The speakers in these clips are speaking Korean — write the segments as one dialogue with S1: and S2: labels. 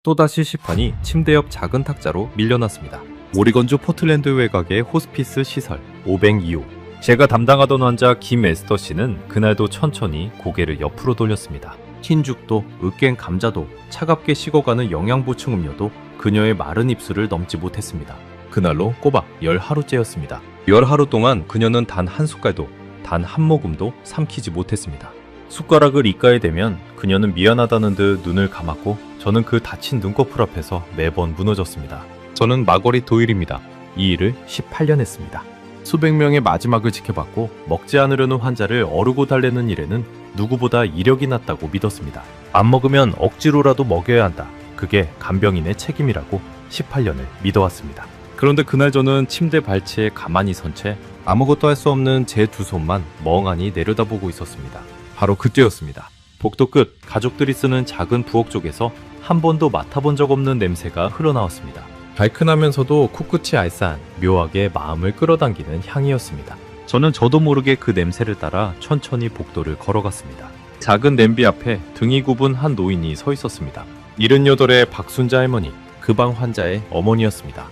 S1: 또다시 시판이 침대 옆 작은 탁자로 밀려났습니다. 오리건주 포틀랜드 외곽의 호스피스 시설 502호. 제가 담당하던 환자 김에스터 씨는 그날도 천천히 고개를 옆으로 돌렸습니다. 흰죽도 으깬 감자도 차갑게 식어가는 영양보충 음료도 그녀의 마른 입술을 넘지 못했습니다. 그날로 꼬박 10하루째였습니다. 10하루 동안 그녀는 단 한 숟갈도 단 한 모금도 삼키지 못했습니다. 숟가락을 입가에 대면 그녀는 미안하다는 듯 눈을 감았고 저는 그 다친 눈꺼풀 앞에서 매번 무너졌습니다. 저는 마거리 도일입니다. 이 일을 18년 했습니다. 수백 명의 마지막을 지켜봤고 먹지 않으려는 환자를 어르고 달래는 일에는 누구보다 이력이 났다고 믿었습니다. 안 먹으면 억지로라도 먹여야 한다. 그게 간병인의 책임이라고 18년을 믿어왔습니다. 그런데 그날 저는 침대 발치에 가만히 선 채 아무것도 할 수 없는 제 두 손만 멍하니 내려다보고 있었습니다. 바로 그때였습니다. 복도 끝 가족들이 쓰는 작은 부엌 쪽에서 한 번도 맡아본 적 없는 냄새가 흘러나왔습니다. 달큰하면서도 코끝이 알싸한 묘하게 마음을 끌어당기는 향이었습니다. 저는 저도 모르게 그 냄새를 따라 천천히 복도를 걸어갔습니다. 작은 냄비 앞에 등이 굽은 한 노인이 서 있었습니다. 78의 박순자 할머니, 그 방 환자의 어머니였습니다.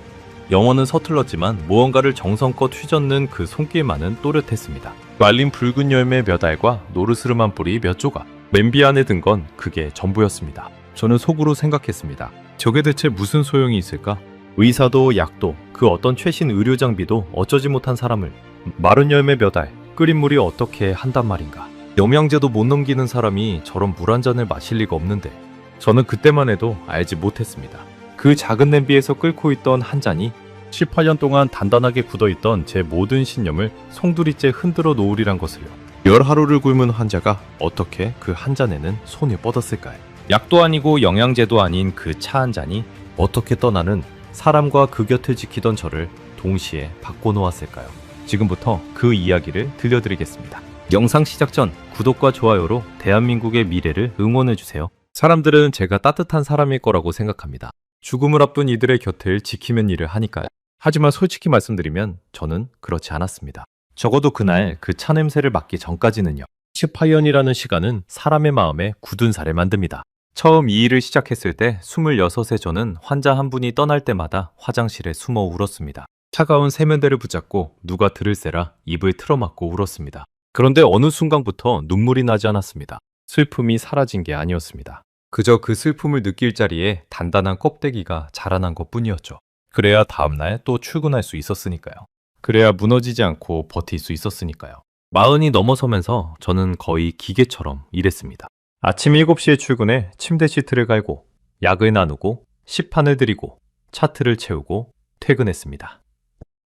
S1: 영어는 서툴렀지만 무언가를 정성껏 휘젓는 그 손길만은 또렷했습니다. 말린 붉은 열매 몇 알과 노르스름한 뿌리 몇 조각, 냄비 안에 든 건 그게 전부였습니다. 저는 속으로 생각했습니다. 저게 대체 무슨 소용이 있을까? 의사도 약도 그 어떤 최신 의료 장비도 어쩌지 못한 사람을 마른 열매 몇 알, 끓인 물이 어떻게 한단 말인가? 영양제도 못 넘기는 사람이 저런 물 한 잔을 마실 리가 없는데 저는 그때만 해도 알지 못했습니다. 그 작은 냄비에서 끓고 있던 한 잔이 18년 동안 단단하게 굳어있던 제 모든 신념을 송두리째 흔들어 놓으리란 것을요. 10하루를 굶은 환자가 어떻게 그 한 잔에는 손을 뻗었을까요? 약도 아니고 영양제도 아닌 그 차 한 잔이 어떻게 떠나는 사람과 그 곁을 지키던 저를 동시에 바꿔놓았을까요? 지금부터 그 이야기를 들려드리겠습니다. 영상 시작 전 구독과 좋아요로 대한민국의 미래를 응원해주세요. 사람들은 제가 따뜻한 사람일 거라고 생각합니다. 죽음을 앞둔 이들의 곁을 지키는 일을 하니까요. 하지만 솔직히 말씀드리면 저는 그렇지 않았습니다. 적어도 그날 그 차 냄새를 맡기 전까지는요. 18년이라는 시간은 사람의 마음에 굳은 살을 만듭니다. 처음 이 일을 시작했을 때 26의 저는 환자 한 분이 떠날 때마다 화장실에 숨어 울었습니다. 차가운 세면대를 붙잡고 누가 들을세라 입을 틀어막고 울었습니다. 그런데 어느 순간부터 눈물이 나지 않았습니다. 슬픔이 사라진 게 아니었습니다. 그저 그 슬픔을 느낄 자리에 단단한 껍데기가 자라난 것뿐이었죠. 그래야 다음날 또 출근할 수 있었으니까요. 그래야 무너지지 않고 버틸 수 있었으니까요. 40이 넘어서면서 저는 거의 기계처럼 일했습니다. 아침 7시에 출근해 침대 시트를 갈고 약을 나누고 시판을 드리고 차트를 채우고 퇴근했습니다.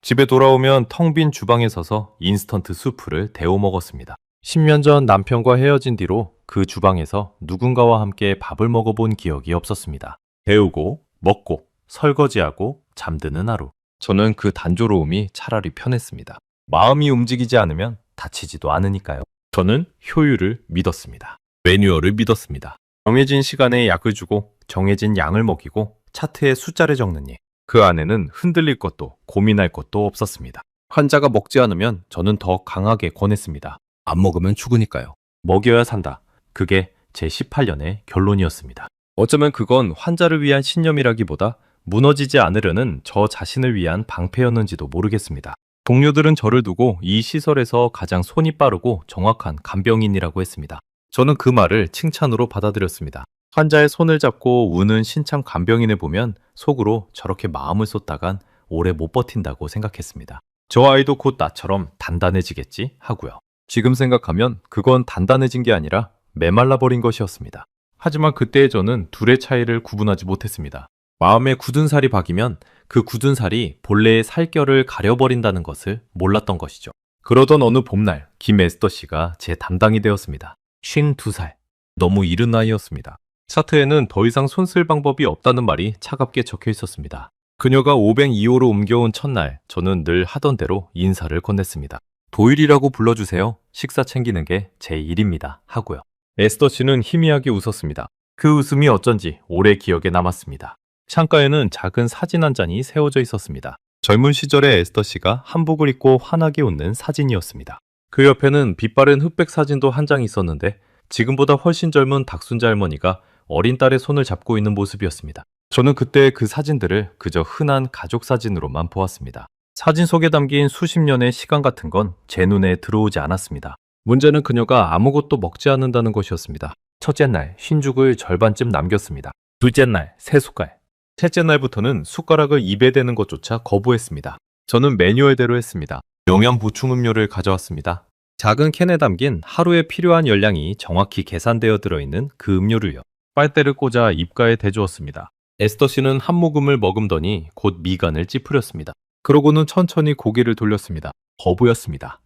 S1: 집에 돌아오면 텅 빈 주방에 서서 인스턴트 수프를 데워 먹었습니다. 10년 전 남편과 헤어진 뒤로 그 주방에서 누군가와 함께 밥을 먹어본 기억이 없었습니다. 데우고 먹고 설거지하고 잠드는 하루. 저는 그 단조로움이 차라리 편했습니다. 마음이 움직이지 않으면 다치지도 않으니까요. 저는 효율을 믿었습니다. 매뉴얼을 믿었습니다. 정해진 시간에 약을 주고 정해진 양을 먹이고 차트에 숫자를 적는 일. 그 안에는 흔들릴 것도 고민할 것도 없었습니다. 환자가 먹지 않으면 저는 더 강하게 권했습니다. 안 먹으면 죽으니까요. 먹여야 산다. 그게 제 18년의 결론이었습니다. 어쩌면 그건 환자를 위한 신념이라기보다 무너지지 않으려는 저 자신을 위한 방패였는지도 모르겠습니다. 동료들은 저를 두고 이 시설에서 가장 손이 빠르고 정확한 간병인이라고 했습니다. 저는 그 말을 칭찬으로 받아들였습니다. 환자의 손을 잡고 우는 신참 간병인을 보면 속으로 저렇게 마음을 쏟다간 오래 못 버틴다고 생각했습니다. 저 아이도 곧 나처럼 단단해지겠지 하고요. 지금 생각하면 그건 단단해진 게 아니라 메말라버린 것이었습니다. 하지만 그때의 저는 둘의 차이를 구분하지 못했습니다. 마음에 굳은 살이 박이면 그 굳은 살이 본래의 살결을 가려버린다는 것을 몰랐던 것이죠. 그러던 어느 봄날 김에스터 씨가 제 담당이 되었습니다. 52살. 너무 이른 나이였습니다. 차트에는 더 이상 손 쓸 방법이 없다는 말이 차갑게 적혀 있었습니다. 그녀가 502호로 옮겨온 첫날 저는 늘 하던 대로 인사를 건넸습니다. 도일이라고 불러주세요. 식사 챙기는 게 제 일입니다. 하고요. 에스더 씨는 희미하게 웃었습니다. 그 웃음이 어쩐지 오래 기억에 남았습니다. 창가에는 작은 사진 한 장이 세워져 있었습니다. 젊은 시절의 에스더 씨가 한복을 입고 환하게 웃는 사진이었습니다. 그 옆에는 빛바랜 흑백 사진도 한 장 있었는데 지금보다 훨씬 젊은 박순자 할머니가 어린 딸의 손을 잡고 있는 모습이었습니다. 저는 그때 그 사진들을 그저 흔한 가족 사진으로만 보았습니다. 사진 속에 담긴 수십 년의 시간 같은 건 제 눈에 들어오지 않았습니다. 문제는 그녀가 아무것도 먹지 않는다는 것이었습니다. 첫째 날 흰죽을 절반쯤 남겼습니다. 둘째 날 3숟갈. 셋째 날부터는 숟가락을 입에 대는 것조차 거부했습니다. 저는 매뉴얼대로 했습니다. 영양 보충 음료를 가져왔습니다. 작은 캔에 담긴 하루에 필요한 열량이 정확히 계산되어 들어있는 그 음료를요. 빨대를 꽂아 입가에 대주었습니다. 에스더 씨는 한 모금을 머금더니 곧 미간을 찌푸렸습니다. 그러고는 천천히 고개를 돌렸습니다. 거부였습니다.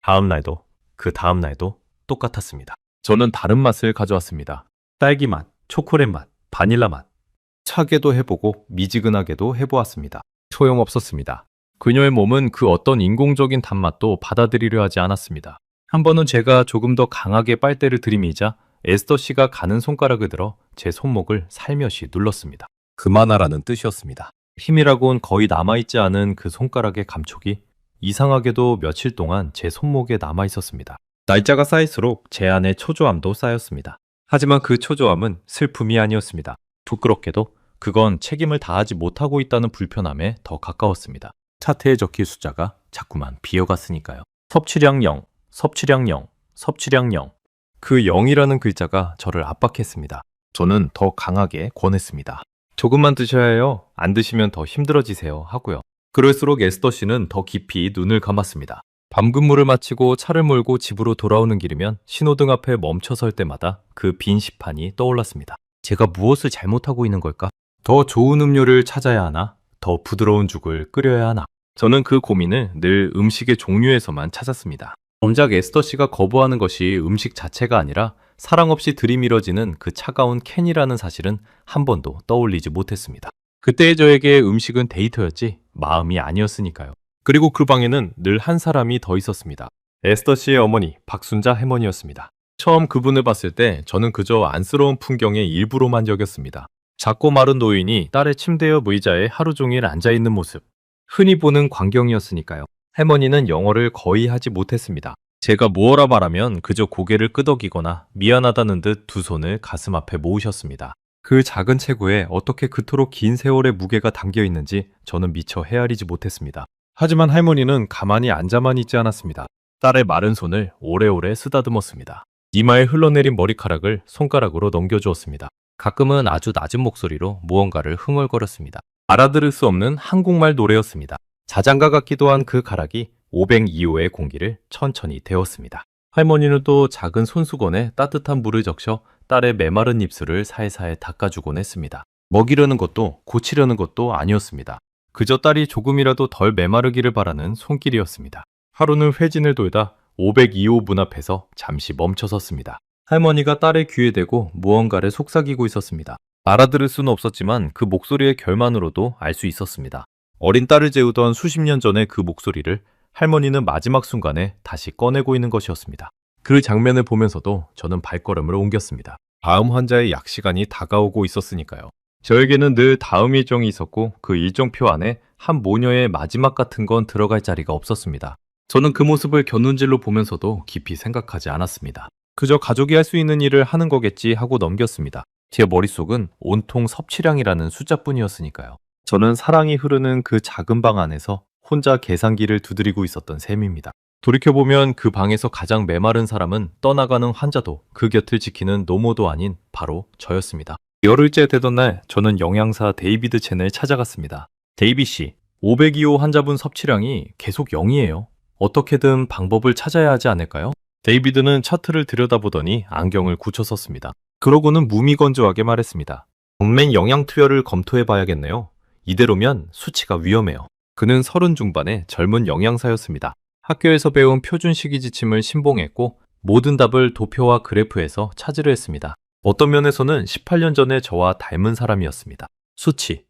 S1: 다음 날도 그 다음 날도 똑같았습니다. 저는 다른 맛을 가져왔습니다. 딸기 맛, 초콜릿 맛, 바닐라 맛. 차게도 해보고 미지근하게도 해보았습니다. 소용없었습니다. 그녀의 몸은 그 어떤 인공적인 단맛도 받아들이려 하지 않았습니다. 한 번은 제가 조금 더 강하게 빨대를 들이미자 에스더 씨가 가는 손가락을 들어 제 손목을 살며시 눌렀습니다. 그만하라는 뜻이었습니다. 힘이라곤 거의 남아있지 않은 그 손가락의 감촉이 이상하게도 며칠 동안 제 손목에 남아있었습니다. 날짜가 쌓일수록 제 안에 초조함도 쌓였습니다. 하지만 그 초조함은 슬픔이 아니었습니다. 부끄럽게도 그건 책임을 다하지 못하고 있다는 불편함에 더 가까웠습니다. 차트에 적힌 숫자가 자꾸만 비어갔으니까요. 섭취량 0, 섭취량 0, 섭취량 0. 그 0이라는 글자가 저를 압박했습니다. 저는 더 강하게 권했습니다. 조금만 드셔야 해요. 안 드시면 더 힘들어지세요. 하고요. 그럴수록 에스더 씨는 더 깊이 눈을 감았습니다. 밤 근무를 마치고 차를 몰고 집으로 돌아오는 길이면 신호등 앞에 멈춰설 때마다 그 빈 시판이 떠올랐습니다. 제가 무엇을 잘못하고 있는 걸까? 더 좋은 음료를 찾아야 하나? 더 부드러운 죽을 끓여야 하나? 저는 그 고민을 늘 음식의 종류에서만 찾았습니다. 정작 에스더 씨가 거부하는 것이 음식 자체가 아니라 사랑 없이 들이밀어지는 그 차가운 캔이라는 사실은 한 번도 떠올리지 못했습니다. 그때의 저에게 음식은 데이터였지 마음이 아니었으니까요. 그리고 그 방에는 늘 한 사람이 더 있었습니다. 에스더 씨의 어머니 박순자 할머니였습니다. 처음 그분을 봤을 때 저는 그저 안쓰러운 풍경의 일부로만 여겼습니다. 작고 마른 노인이 딸의 침대 옆 의자에 하루 종일 앉아있는 모습. 흔히 보는 광경이었으니까요. 할머니는 영어를 거의 하지 못했습니다. 제가 무어라 말하면 그저 고개를 끄덕이거나 미안하다는 듯 두 손을 가슴 앞에 모으셨습니다. 그 작은 체구에 어떻게 그토록 긴 세월의 무게가 담겨 있는지 저는 미처 헤아리지 못했습니다. 하지만 할머니는 가만히 앉아만 있지 않았습니다. 딸의 마른 손을 오래오래 쓰다듬었습니다. 이마에 흘러내린 머리카락을 손가락으로 넘겨주었습니다. 가끔은 아주 낮은 목소리로 무언가를 흥얼거렸습니다. 알아들을 수 없는 한국말 노래였습니다. 자장가 같기도 한 그 가락이 502호의 공기를 천천히 데웠습니다. 할머니는 또 작은 손수건에 따뜻한 물을 적셔 딸의 메마른 입술을 살살 닦아주곤 했습니다. 먹이려는 것도 고치려는 것도 아니었습니다. 그저 딸이 조금이라도 덜 메마르기를 바라는 손길이었습니다. 하루는 회진을 돌다 502호 문 앞에서 잠시 멈춰섰습니다. 할머니가 딸의 귀에 대고 무언가를 속삭이고 있었습니다. 알아들을 수는 없었지만 그 목소리의 결만으로도 알 수 있었습니다. 어린 딸을 재우던 수십 년 전의 그 목소리를 할머니는 마지막 순간에 다시 꺼내고 있는 것이었습니다. 그 장면을 보면서도 저는 발걸음을 옮겼습니다. 다음 환자의 약 시간이 다가오고 있었으니까요. 저에게는 늘 다음 일정이 있었고 그 일정표 안에 한 모녀의 마지막 같은 건 들어갈 자리가 없었습니다. 저는 그 모습을 곁눈질로 보면서도 깊이 생각하지 않았습니다. 그저 가족이 할 수 있는 일을 하는 거겠지 하고 넘겼습니다. 제 머릿속은 온통 섭취량이라는 숫자뿐이었으니까요. 저는 사랑이 흐르는 그 작은 방 안에서 혼자 계산기를 두드리고 있었던 셈입니다. 돌이켜보면 그 방에서 가장 메마른 사람은 떠나가는 환자도 그 곁을 지키는 노모도 아닌 바로 저였습니다. 열흘째 되던 날 저는 영양사 데이비드 첸을 찾아갔습니다. 데이비 씨, 502호 환자분 섭취량이 계속 0이에요. 어떻게든 방법을 찾아야 하지 않을까요? 데이비드는 차트를 들여다보더니 안경을 굳혀 썼습니다. 그러고는 무미건조하게 말했습니다. 정맥 영양 투여를 검토해 봐야겠네요. 이대로면 수치가 위험해요. 그는 30 중반의 젊은 영양사였습니다. 학교에서 배운 표준 식이 지침을 신봉했고 모든 답을 도표와 그래프에서 찾으려 했습니다. 어떤 면에서는 18년 전에 저와 닮은 사람이었습니다. 수치.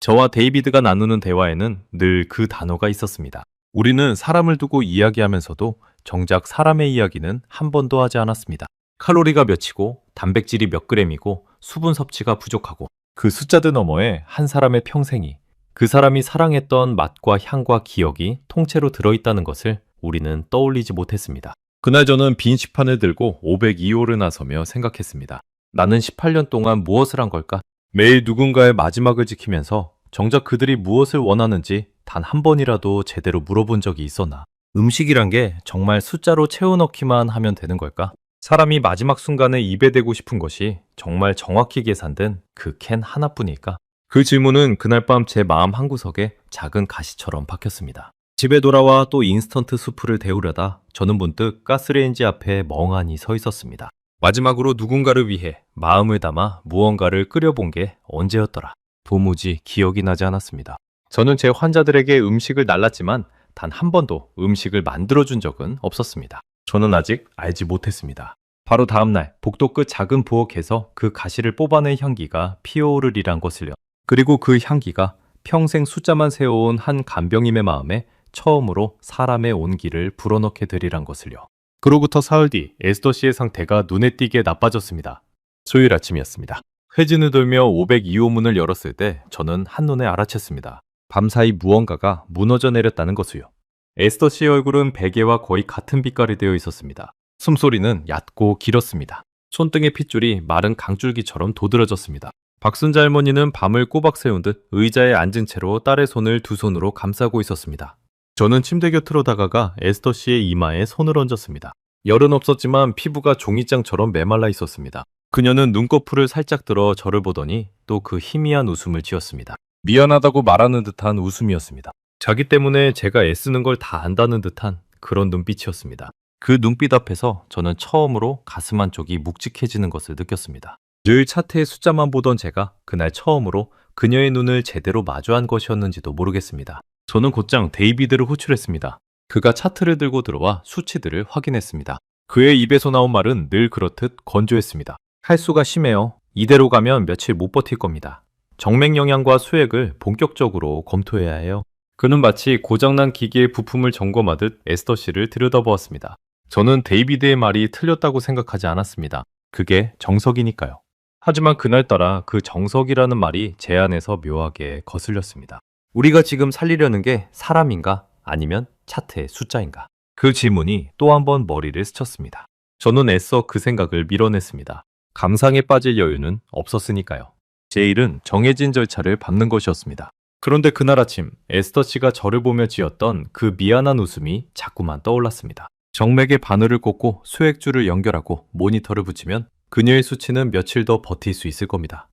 S1: 저와 데이비드가 나누는 대화에는 늘 그 단어가 있었습니다. 우리는 사람을 두고 이야기하면서도 정작 사람의 이야기는 한 번도 하지 않았습니다. 칼로리가 몇이고 단백질이 몇 그램이고 수분 섭취가 부족하고 그 숫자들 너머에 한 사람의 평생이 그 사람이 사랑했던 맛과 향과 기억이 통째로 들어있다는 것을 우리는 떠올리지 못했습니다. 그날 저는 빈 시판을 들고 502호를 나서며 생각했습니다. 나는 18년 동안 무엇을 한 걸까? 매일 누군가의 마지막을 지키면서 정작 그들이 무엇을 원하는지 단 한 번이라도 제대로 물어본 적이 있었나? 음식이란 게 정말 숫자로 채워넣기만 하면 되는 걸까? 사람이 마지막 순간에 입에 대고 싶은 것이 정말 정확히 계산된 그 캔 하나뿐일까? 그 질문은 그날 밤 제 마음 한구석에 작은 가시처럼 박혔습니다. 집에 돌아와 또 인스턴트 수프를 데우려다 저는 문득 가스레인지 앞에 멍하니 서 있었습니다. 마지막으로 누군가를 위해 마음을 담아 무언가를 끓여본 게 언제였더라. 도무지 기억이 나지 않았습니다. 저는 제 환자들에게 음식을 날랐지만 단 한 번도 음식을 만들어준 적은 없었습니다. 저는 아직 알지 못했습니다. 바로 다음날 복도 끝 작은 부엌에서 그 가시를 뽑아낸 향기가 피어오르리란 것을요. 그리고 그 향기가 평생 숫자만 세워온 한 간병인의 마음에 처음으로 사람의 온기를 불어넣게 되리란 것을요. 그로부터 사흘 뒤 에스더 씨의 상태가 눈에 띄게 나빠졌습니다. 수요일 아침이었습니다. 회진을 돌며 502호 문을 열었을 때 저는 한눈에 알아챘습니다. 밤사이 무언가가 무너져 내렸다는 것을요. 에스더 씨의 얼굴은 베개와 거의 같은 빛깔이 되어 있었습니다. 숨소리는 얕고 길었습니다. 손등의 핏줄이 마른 강줄기처럼 도드라졌습니다. 박순자 할머니는 밤을 꼬박 새운 듯 의자에 앉은 채로 딸의 손을 두 손으로 감싸고 있었습니다. 저는 침대 곁으로 다가가 에스더 씨의 이마에 손을 얹었습니다. 열은 없었지만 피부가 종이장처럼 메말라 있었습니다. 그녀는 눈꺼풀을 살짝 들어 저를 보더니 또 그 희미한 웃음을 지었습니다. 미안하다고 말하는 듯한 웃음이었습니다. 자기 때문에 제가 애쓰는 걸 다 안다는 듯한 그런 눈빛이었습니다. 그 눈빛 앞에서 저는 처음으로 가슴 한쪽이 묵직해지는 것을 느꼈습니다. 늘 차트의 숫자만 보던 제가 그날 처음으로 그녀의 눈을 제대로 마주한 것이었는지도 모르겠습니다. 저는 곧장 데이비드를 호출했습니다. 그가 차트를 들고 들어와 수치들을 확인했습니다. 그의 입에서 나온 말은 늘 그렇듯 건조했습니다. 할수가 심해요. 이대로 가면 며칠 못 버틸 겁니다. 정맥 영양과 수액을 본격적으로 검토해야 해요. 그는 마치 고장난 기계의 부품을 점검하듯 에스더 씨를 들여다보았습니다. 저는 데이비드의 말이 틀렸다고 생각하지 않았습니다. 그게 정석이니까요. 하지만 그날따라 그 정석이라는 말이 제 안에서 묘하게 거슬렸습니다. 우리가 지금 살리려는 게 사람인가 아니면 차트의 숫자인가? 그 질문이 또 한 번 머리를 스쳤습니다. 저는 애써 그 생각을 밀어냈습니다. 감상에 빠질 여유는 없었으니까요. 제 일은 정해진 절차를 밟는 것이었습니다. 그런데 그날 아침 에스더 씨가 저를 보며 지었던 그 미안한 웃음이 자꾸만 떠올랐습니다. 정맥에 바늘을 꽂고 수액줄을 연결하고 모니터를 붙이면 그녀의 수치는 며칠 더 버틸 수 있을 겁니다.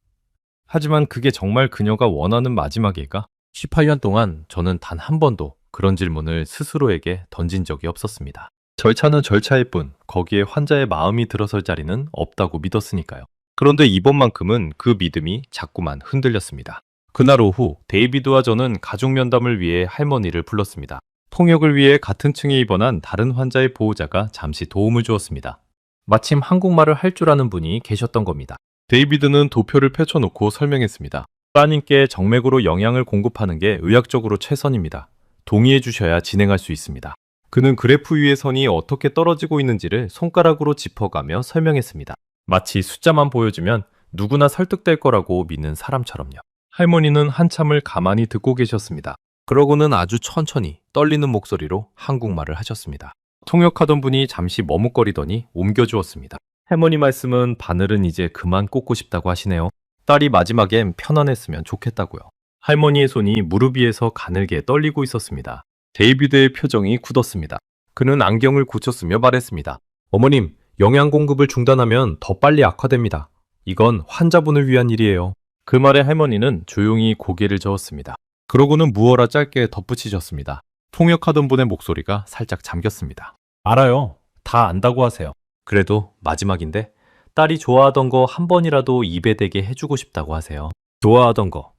S1: 하지만 그게 정말 그녀가 원하는 마지막일까? 18년 동안 저는 단 한 번도 그런 질문을 스스로에게 던진 적이 없었습니다. 절차는 절차일 뿐 거기에 환자의 마음이 들어설 자리는 없다고 믿었으니까요. 그런데 이번만큼은 그 믿음이 자꾸만 흔들렸습니다. 그날 오후 데이비드와 저는 가족 면담을 위해 할머니를 불렀습니다. 통역을 위해 같은 층에 입원한 다른 환자의 보호자가 잠시 도움을 주었습니다. 마침 한국말을 할 줄 아는 분이 계셨던 겁니다. 데이비드는 도표를 펼쳐놓고 설명했습니다. 따님께 정맥으로 영양을 공급하는 게 의학적으로 최선입니다. 동의해 주셔야 진행할 수 있습니다. 그는 그래프 위의 선이 어떻게 떨어지고 있는지를 손가락으로 짚어가며 설명했습니다. 마치 숫자만 보여주면 누구나 설득될 거라고 믿는 사람처럼요. 할머니는 한참을 가만히 듣고 계셨습니다. 그러고는 아주 천천히 떨리는 목소리로 한국말을 하셨습니다. 통역하던 분이 잠시 머뭇거리더니 옮겨주었습니다. 할머니 말씀은 바늘은 이제 그만 꽂고 싶다고 하시네요. 딸이 마지막엔 편안했으면 좋겠다고요. 할머니의 손이 무릎 위에서 가늘게 떨리고 있었습니다. 데이비드의 표정이 굳었습니다. 그는 안경을 고쳤으며 말했습니다. 어머님, 영양 공급을 중단하면 더 빨리 악화됩니다. 이건 환자분을 위한 일이에요. 그 말에 할머니는 조용히 고개를 저었습니다. 그러고는 무어라 짧게 덧붙이셨습니다. 통역하던 분의 목소리가 살짝 잠겼습니다. 알아요. 다 안다고 하세요. 그래도 마지막인데 딸이 좋아하던 거 한 번이라도 입에 대게 해주고 싶다고 하세요. 좋아하던 거.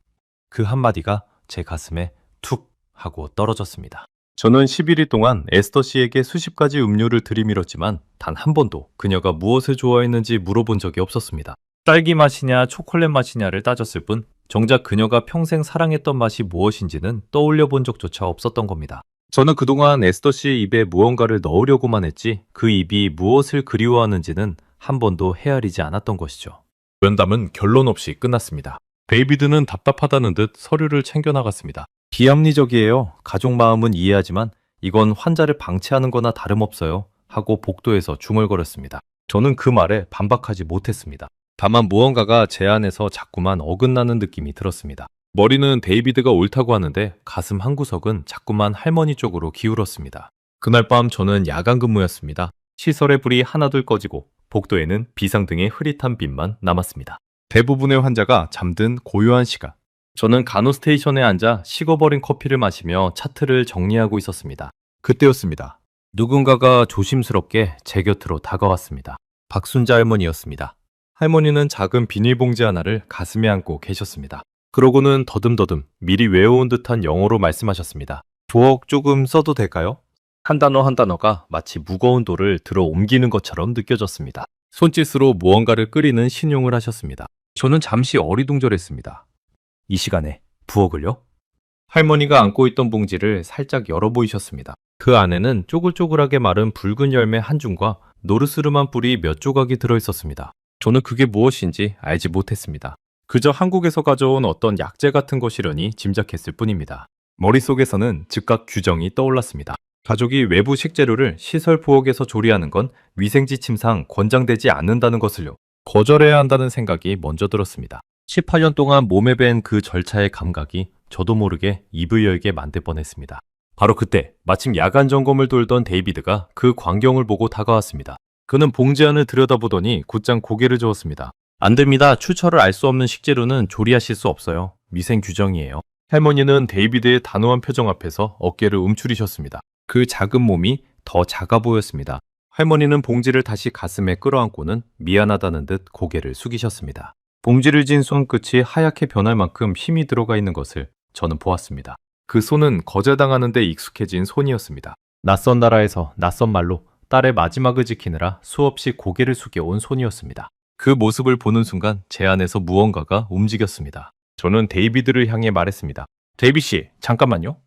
S1: 그 한마디가 제 가슴에 툭 하고 떨어졌습니다. 저는 11일 동안 에스더 씨에게 수십 가지 음료를 들이밀었지만 단 한 번도 그녀가 무엇을 좋아했는지 물어본 적이 없었습니다. 딸기 맛이냐 초콜릿 맛이냐를 따졌을 뿐 정작 그녀가 평생 사랑했던 맛이 무엇인지는 떠올려 본 적조차 없었던 겁니다. 저는 그동안 에스더 씨의 입에 무언가를 넣으려고만 했지 그 입이 무엇을 그리워하는지는 한 번도 헤아리지 않았던 것이죠. 면담은 결론 없이 끝났습니다. 데이비드는 답답하다는 듯 서류를 챙겨나갔습니다. 비합리적이에요. 가족 마음은 이해하지만 이건 환자를 방치하는 거나 다름없어요. 하고 복도에서 중얼거렸습니다. 저는 그 말에 반박하지 못했습니다. 다만 무언가가 제 안에서 자꾸만 어긋나는 느낌이 들었습니다. 머리는 데이비드가 옳다고 하는데 가슴 한구석은 자꾸만 할머니 쪽으로 기울었습니다. 그날 밤 저는 야간 근무였습니다. 시설의 불이 하나둘 꺼지고 복도에는 비상등의 흐릿한 빛만 남았습니다. 대부분의 환자가 잠든 고요한 시간. 저는 간호 스테이션에 앉아 식어버린 커피를 마시며 차트를 정리하고 있었습니다. 그때였습니다. 누군가가 조심스럽게 제 곁으로 다가왔습니다. 박순자 할머니였습니다. 할머니는 작은 비닐봉지 하나를 가슴에 안고 계셨습니다. 그러고는 더듬더듬 미리 외워온 듯한 영어로 말씀하셨습니다. 부엌 조금 써도 될까요? 한 단어 한 단어가 마치 무거운 돌을 들어 옮기는 것처럼 느껴졌습니다. 손짓으로 무언가를 끓이는 신용을 하셨습니다. 저는 잠시 어리둥절했습니다. 이 시간에 부엌을요? 할머니가 안고 있던 봉지를 살짝 열어 보이셨습니다. 그 안에는 쪼글쪼글하게 마른 붉은 열매 한 줌과 노르스름한 뿌리 몇 조각이 들어있었습니다. 저는 그게 무엇인지 알지 못했습니다. 그저 한국에서 가져온 어떤 약재 같은 것이려니 짐작했을 뿐입니다. 머릿속에서는 즉각 규정이 떠올랐습니다. 가족이 외부 식재료를 시설 부엌에서 조리하는 건 위생지 침상 권장되지 않는다는 것을요. 거절해야 한다는 생각이 먼저 들었습니다. 18년 동안 몸에 밴 그 절차의 감각이 저도 모르게 입을 열게 만들 뻔했습니다. 바로 그때 마침 야간 점검을 돌던 데이비드가 그 광경을 보고 다가왔습니다. 그는 봉지 안을 들여다보더니 곧장 고개를 저었습니다. 안 됩니다. 출처를 알 수 없는 식재료는 조리하실 수 없어요. 미생 규정이에요. 할머니는 데이비드의 단호한 표정 앞에서 어깨를 움츠리셨습니다. 그 작은 몸이 더 작아 보였습니다. 할머니는 봉지를 다시 가슴에 끌어안고는 미안하다는 듯 고개를 숙이셨습니다. 봉지를 쥔 손끝이 하얗게 변할 만큼 힘이 들어가 있는 것을 저는 보았습니다. 그 손은 거절당하는 데 익숙해진 손이었습니다. 낯선 나라에서 낯선 말로 딸의 마지막을 지키느라 수없이 고개를 숙여온 손이었습니다. 그 모습을 보는 순간 제 안에서 무언가가 움직였습니다. 저는 데이비드를 향해 말했습니다. 데이비 씨, 잠깐만요.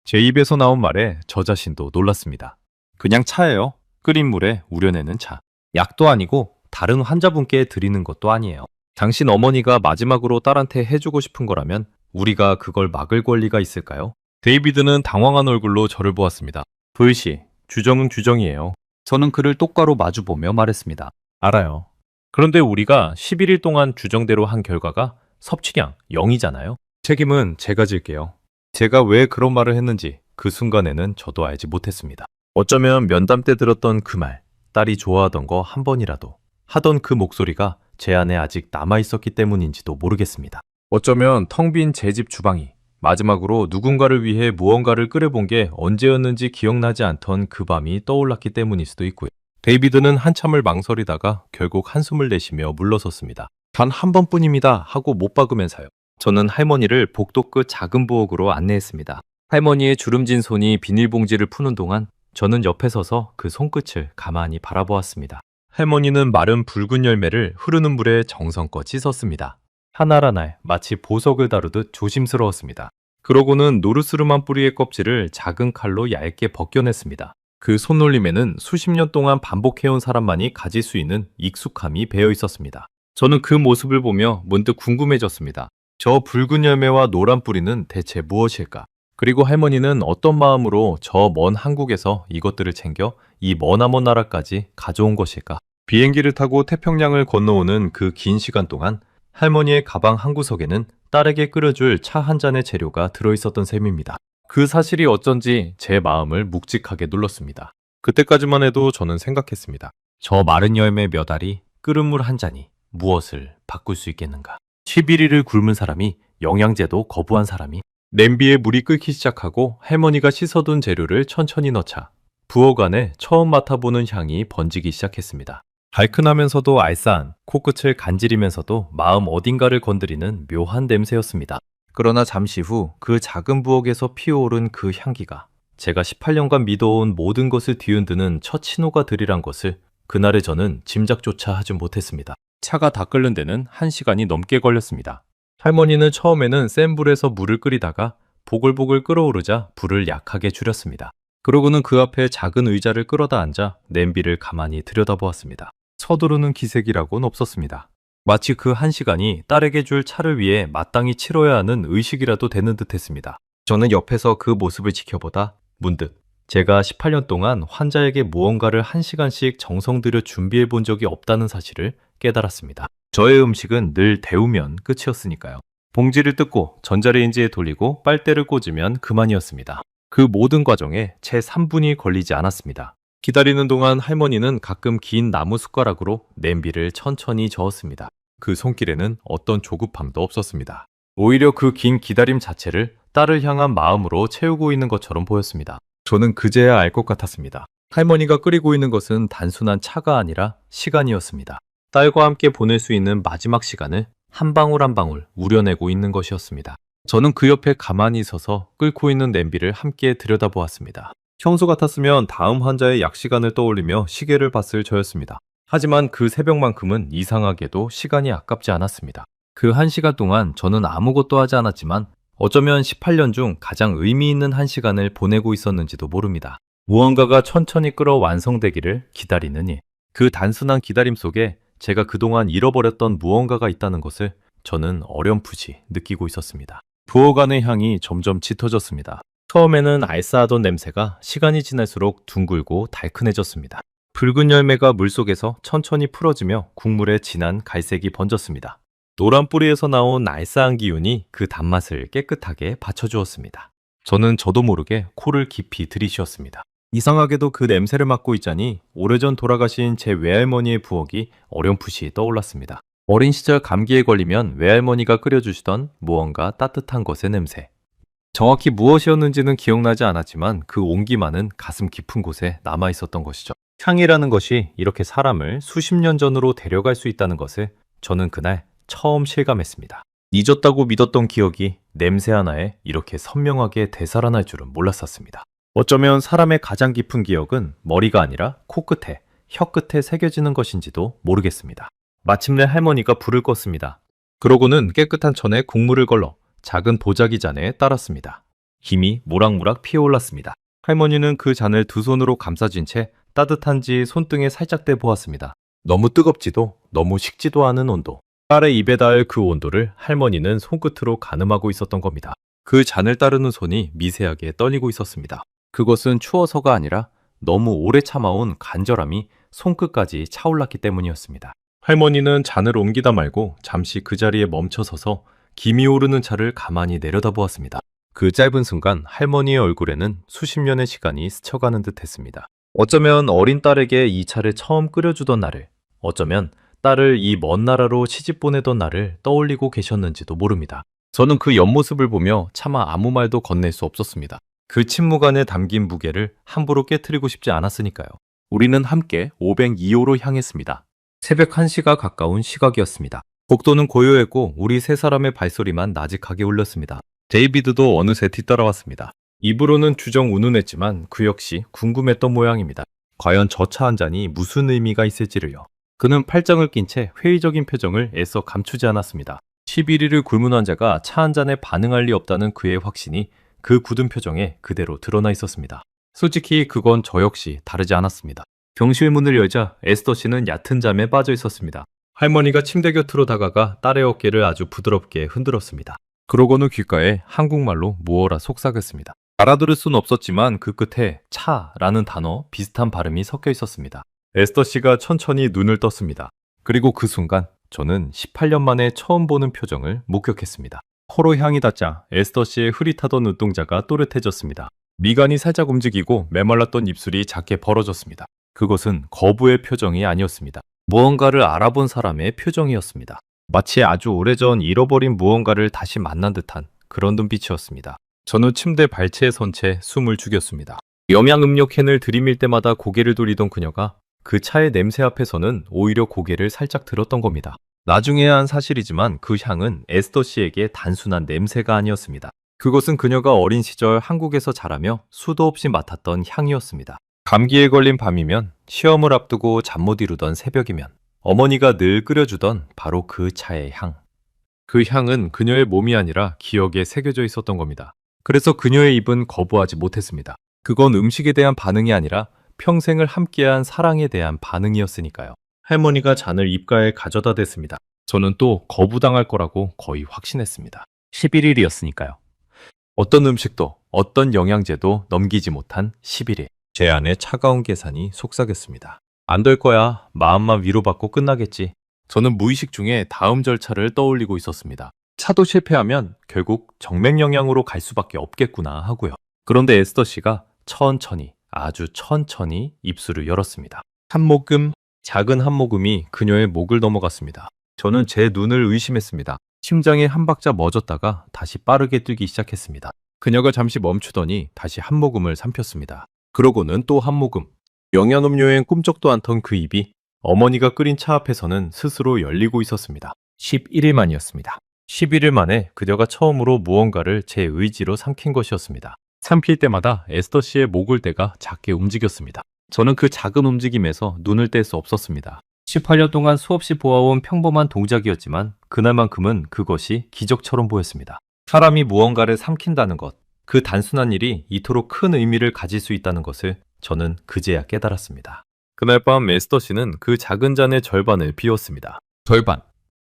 S1: 제 입에서 나온 말에 저 자신도 놀랐습니다. 그냥 차예요. 끓인 물에 우려내는 차. 약도 아니고 다른 환자분께 드리는 것도 아니에요. 당신 어머니가 마지막으로 딸한테 해주고 싶은 거라면 우리가 그걸 막을 권리가 있을까요? 데이비드는 당황한 얼굴로 저를 보았습니다. 도일 씨, 규정은 규정이에요. 저는 그를 똑바로 마주보며 말했습니다. 알아요. 그런데 우리가 11일 동안 규정대로 한 결과가 섭취량 0이잖아요. 책임은 제가 질게요. 제가 왜 그런 말을 했는지 그 순간에는 저도 알지 못했습니다. 어쩌면 면담 때 들었던 그 말, 딸이 좋아하던 거 한 번이라도 하던 그 목소리가 제 안에 아직 남아있었기 때문인지도 모르겠습니다. 어쩌면 텅 빈 제 집 주방이 마지막으로 누군가를 위해 무언가를 끓여본 게 언제였는지 기억나지 않던 그 밤이 떠올랐기 때문일 수도 있고요. 데이비드는 한참을 망설이다가 결국 한숨을 내쉬며 물러섰습니다. 단 한 번뿐입니다 하고 못 박으면서요. 저는 할머니를 복도 끝 작은 부엌으로 안내했습니다. 할머니의 주름진 손이 비닐봉지를 푸는 동안 저는 옆에 서서 그 손끝을 가만히 바라보았습니다. 할머니는 마른 붉은 열매를 흐르는 물에 정성껏 씻었습니다. 하나하나 마치 보석을 다루듯 조심스러웠습니다. 그러고는 노르스름한 뿌리의 껍질을 작은 칼로 얇게 벗겨냈습니다. 그 손놀림에는 수십 년 동안 반복해온 사람만이 가질 수 있는 익숙함이 배어 있었습니다. 저는 그 모습을 보며 문득 궁금해졌습니다. 저 붉은 열매와 노란 뿌리는 대체 무엇일까? 그리고 할머니는 어떤 마음으로 저 먼 한국에서 이것들을 챙겨 이 머나먼 나라까지 가져온 것일까? 비행기를 타고 태평양을 건너오는 그 긴 시간 동안 할머니의 가방 한 구석에는 딸에게 끓여줄 차 한 잔의 재료가 들어있었던 셈입니다. 그 사실이 어쩐지 제 마음을 묵직하게 눌렀습니다. 그때까지만 해도 저는 생각했습니다. 저 마른 열매 몇 알이 끓은 물 한 잔이 무엇을 바꿀 수 있겠는가? 11일을 굶은 사람이 영양제도 거부한 사람이 냄비에 물이 끓기 시작하고 할머니가 씻어둔 재료를 천천히 넣자 부엌 안에 처음 맡아보는 향이 번지기 시작했습니다. 달큰하면서도 알싸한, 코끝을 간지리면서도 마음 어딘가를 건드리는 묘한 냄새였습니다. 그러나 잠시 후 그 작은 부엌에서 피어오른 그 향기가 제가 18년간 믿어온 모든 것을 뒤흔드는 첫 신호가 되리란 것을 그날에 저는 짐작조차 하지 못했습니다. 차가 다 끓는 데는 1시간이 넘게 걸렸습니다. 할머니는 처음에는 센 불에서 물을 끓이다가 보글보글 끓어오르자 불을 약하게 줄였습니다. 그러고는 그 앞에 작은 의자를 끌어다 앉아 냄비를 가만히 들여다보았습니다. 서두르는 기색이라고는 없었습니다. 마치 그 1시간이 딸에게 줄 차를 위해 마땅히 치러야 하는 의식이라도 되는 듯했습니다. 저는 옆에서 그 모습을 지켜보다 문득 제가 18년 동안 환자에게 무언가를 1시간씩 정성 들여 준비해 본 적이 없다는 사실을 깨달았습니다. 저의 음식은 늘 데우면 끝이었으니까요. 봉지를 뜯고 전자레인지에 돌리고 빨대를 꽂으면 그만이었습니다. 그 모든 과정에 채 3분이 걸리지 않았습니다. 기다리는 동안 할머니는 가끔 긴 나무 숟가락으로 냄비를 천천히 저었습니다. 그 손길에는 어떤 조급함도 없었습니다. 오히려 그 긴 기다림 자체를 딸을 향한 마음으로 채우고 있는 것처럼 보였습니다. 저는 그제야 알 것 같았습니다. 할머니가 끓이고 있는 것은 단순한 차가 아니라 시간이었습니다. 딸과 함께 보낼 수 있는 마지막 시간을 한 방울 한 방울 우려내고 있는 것이었습니다. 저는 그 옆에 가만히 서서 끓고 있는 냄비를 함께 들여다보았습니다. 평소 같았으면 다음 환자의 약 시간을 떠올리며 시계를 봤을 저였습니다. 하지만 그 새벽만큼은 이상하게도 시간이 아깝지 않았습니다. 그 1시간 동안 저는 아무것도 하지 않았지만 어쩌면 18년 중 가장 의미 있는 1시간을 보내고 있었는지도 모릅니다. 무언가가 천천히 끓어 완성되기를 기다리는 일. 그 단순한 기다림 속에 제가 그동안 잃어버렸던 무언가가 있다는 것을 저는 어렴풋이 느끼고 있었습니다. 부어가는 향이 점점 짙어졌습니다. 처음에는 알싸하던 냄새가 시간이 지날수록 둥글고 달큰해졌습니다. 붉은 열매가 물속에서 천천히 풀어지며 국물에 진한 갈색이 번졌습니다. 노란 뿌리에서 나온 알싸한 기운이 그 단맛을 깨끗하게 받쳐주었습니다. 저는 저도 모르게 코를 깊이 들이쉬었습니다. 이상하게도 그 냄새를 맡고 있자니 오래전 돌아가신 제 외할머니의 부엌이 어렴풋이 떠올랐습니다. 어린 시절 감기에 걸리면 외할머니가 끓여주시던 무언가 따뜻한 것의 냄새. 정확히 무엇이었는지는 기억나지 않았지만 그 온기만은 가슴 깊은 곳에 남아있었던 것이죠. 향이라는 것이 이렇게 사람을 수십 년 전으로 데려갈 수 있다는 것을 저는 그날 처음 실감했습니다. 잊었다고 믿었던 기억이 냄새 하나에 이렇게 선명하게 되살아날 줄은 몰랐었습니다. 어쩌면 사람의 가장 깊은 기억은 머리가 아니라 코끝에, 혀끝에 새겨지는 것인지도 모르겠습니다. 마침내 할머니가 불을 껐습니다. 그러고는 깨끗한 천에 국물을 걸러 작은 보자기 잔에 따랐습니다. 김이 모락모락 피어올랐습니다. 할머니는 그 잔을 두 손으로 감싸쥔 채 따뜻한지 손등에 살짝 대보았습니다. 너무 뜨겁지도 너무 식지도 않은 온도. 딸의 입에 닿을 그 온도를 할머니는 손끝으로 가늠하고 있었던 겁니다. 그 잔을 따르는 손이 미세하게 떨리고 있었습니다. 그것은 추워서가 아니라 너무 오래 참아온 간절함이 손끝까지 차올랐기 때문이었습니다. 할머니는 잔을 옮기다 말고 잠시 그 자리에 멈춰서서 김이 오르는 차를 가만히 내려다보았습니다. 그 짧은 순간 할머니의 얼굴에는 수십 년의 시간이 스쳐가는 듯 했습니다. 어쩌면 어린 딸에게 이 차를 처음 끓여주던 날을, 어쩌면 딸을 이 먼 나라로 시집 보내던 날을 떠올리고 계셨는지도 모릅니다. 저는 그 옆모습을 보며 차마 아무 말도 건넬 수 없었습니다. 그 침묵 안에 담긴 무게를 함부로 깨트리고 싶지 않았으니까요. 우리는 함께 502호로 향했습니다. 새벽 1시가 가까운 시각이었습니다. 복도는 고요했고 우리 세 사람의 발소리만 나직하게 울렸습니다. 데이비드도 어느새 뒤따라왔습니다. 입으로는 주정 운운했지만 그 역시 궁금했던 모양입니다. 과연 저 차 한 잔이 무슨 의미가 있을지를요. 그는 팔짱을 낀 채 회의적인 표정을 애써 감추지 않았습니다. 11일을 굶은 환자가 차 한 잔에 반응할 리 없다는 그의 확신이 그 굳은 표정에 그대로 드러나 있었습니다. 솔직히 그건 저 역시 다르지 않았습니다. 병실 문을 열자 에스더 씨는 얕은 잠에 빠져 있었습니다. 할머니가 침대 곁으로 다가가 딸의 어깨를 아주 부드럽게 흔들었습니다. 그러고는 귓가에 한국말로 무어라 속삭였습니다. 알아들을 수는 없었지만 그 끝에 차라는 단어 비슷한 발음이 섞여 있었습니다. 에스더 씨가 천천히 눈을 떴습니다. 그리고 그 순간 저는 18년 만에 처음 보는 표정을 목격했습니다. 코로 향이 닿자 에스더 씨의 흐릿하던 눈동자가 또렷해졌습니다. 미간이 살짝 움직이고 메말랐던 입술이 작게 벌어졌습니다. 그것은 거부의 표정이 아니었습니다. 무언가를 알아본 사람의 표정이었습니다. 마치 아주 오래전 잃어버린 무언가를 다시 만난 듯한 그런 눈빛이었습니다. 저는 침대 발치에 선 채 숨을 죽였습니다. 영양음료 캔을 들이밀 때마다 고개를 돌리던 그녀가 그 차의 냄새 앞에서는 오히려 고개를 살짝 들었던 겁니다. 나중에야 한 사실이지만 그 향은 에스더 씨에게 단순한 냄새가 아니었습니다. 그것은 그녀가 어린 시절 한국에서 자라며 수도 없이 맡았던 향이었습니다. 감기에 걸린 밤이면, 시험을 앞두고 잠 못 이루던 새벽이면 어머니가 늘 끓여주던 바로 그 차의 향. 그 향은 그녀의 몸이 아니라 기억에 새겨져 있었던 겁니다. 그래서 그녀의 입은 거부하지 못했습니다. 그건 음식에 대한 반응이 아니라 평생을 함께한 사랑에 대한 반응이었으니까요. 할머니가 잔을 입가에 가져다 댔습니다. 저는 또 거부당할 거라고 거의 확신했습니다. 11일이었으니까요. 어떤 음식도 어떤 영양제도 넘기지 못한 11일. 제 안에 차가운 계산이 속삭였습니다. 안 될 거야. 마음만 위로받고 끝나겠지. 저는 무의식 중에 다음 절차를 떠올리고 있었습니다. 차도 실패하면 결국 정맥 영양으로 갈 수밖에 없겠구나 하고요. 그런데 에스더 씨가 천천히, 아주 천천히 입술을 열었습니다. 한 모금, 작은 한 모금이 그녀의 목을 넘어갔습니다. 저는 제 눈을 의심했습니다. 심장이 한 박자 멎었다가 다시 빠르게 뛰기 시작했습니다. 그녀가 잠시 멈추더니 다시 한 모금을 삼켰습니다. 그러고는 또 한 모금. 영양음료엔 꿈쩍도 않던 그 입이 어머니가 끓인 차 앞에서는 스스로 열리고 있었습니다. 11일 만이었습니다. 11일 만에 그녀가 처음으로 무언가를 제 의지로 삼킨 것이었습니다. 삼킬 때마다 에스더 씨의 목을대가 작게 움직였습니다. 저는 그 작은 움직임에서 눈을 뗄 수 없었습니다. 18년 동안 수없이 보아온 평범한 동작이었지만 그날만큼은 그것이 기적처럼 보였습니다. 사람이 무언가를 삼킨다는 것, 그 단순한 일이 이토록 큰 의미를 가질 수 있다는 것을 저는 그제야 깨달았습니다. 그날 밤 에스더 씨는 그 작은 잔의 절반을 비웠습니다. 절반.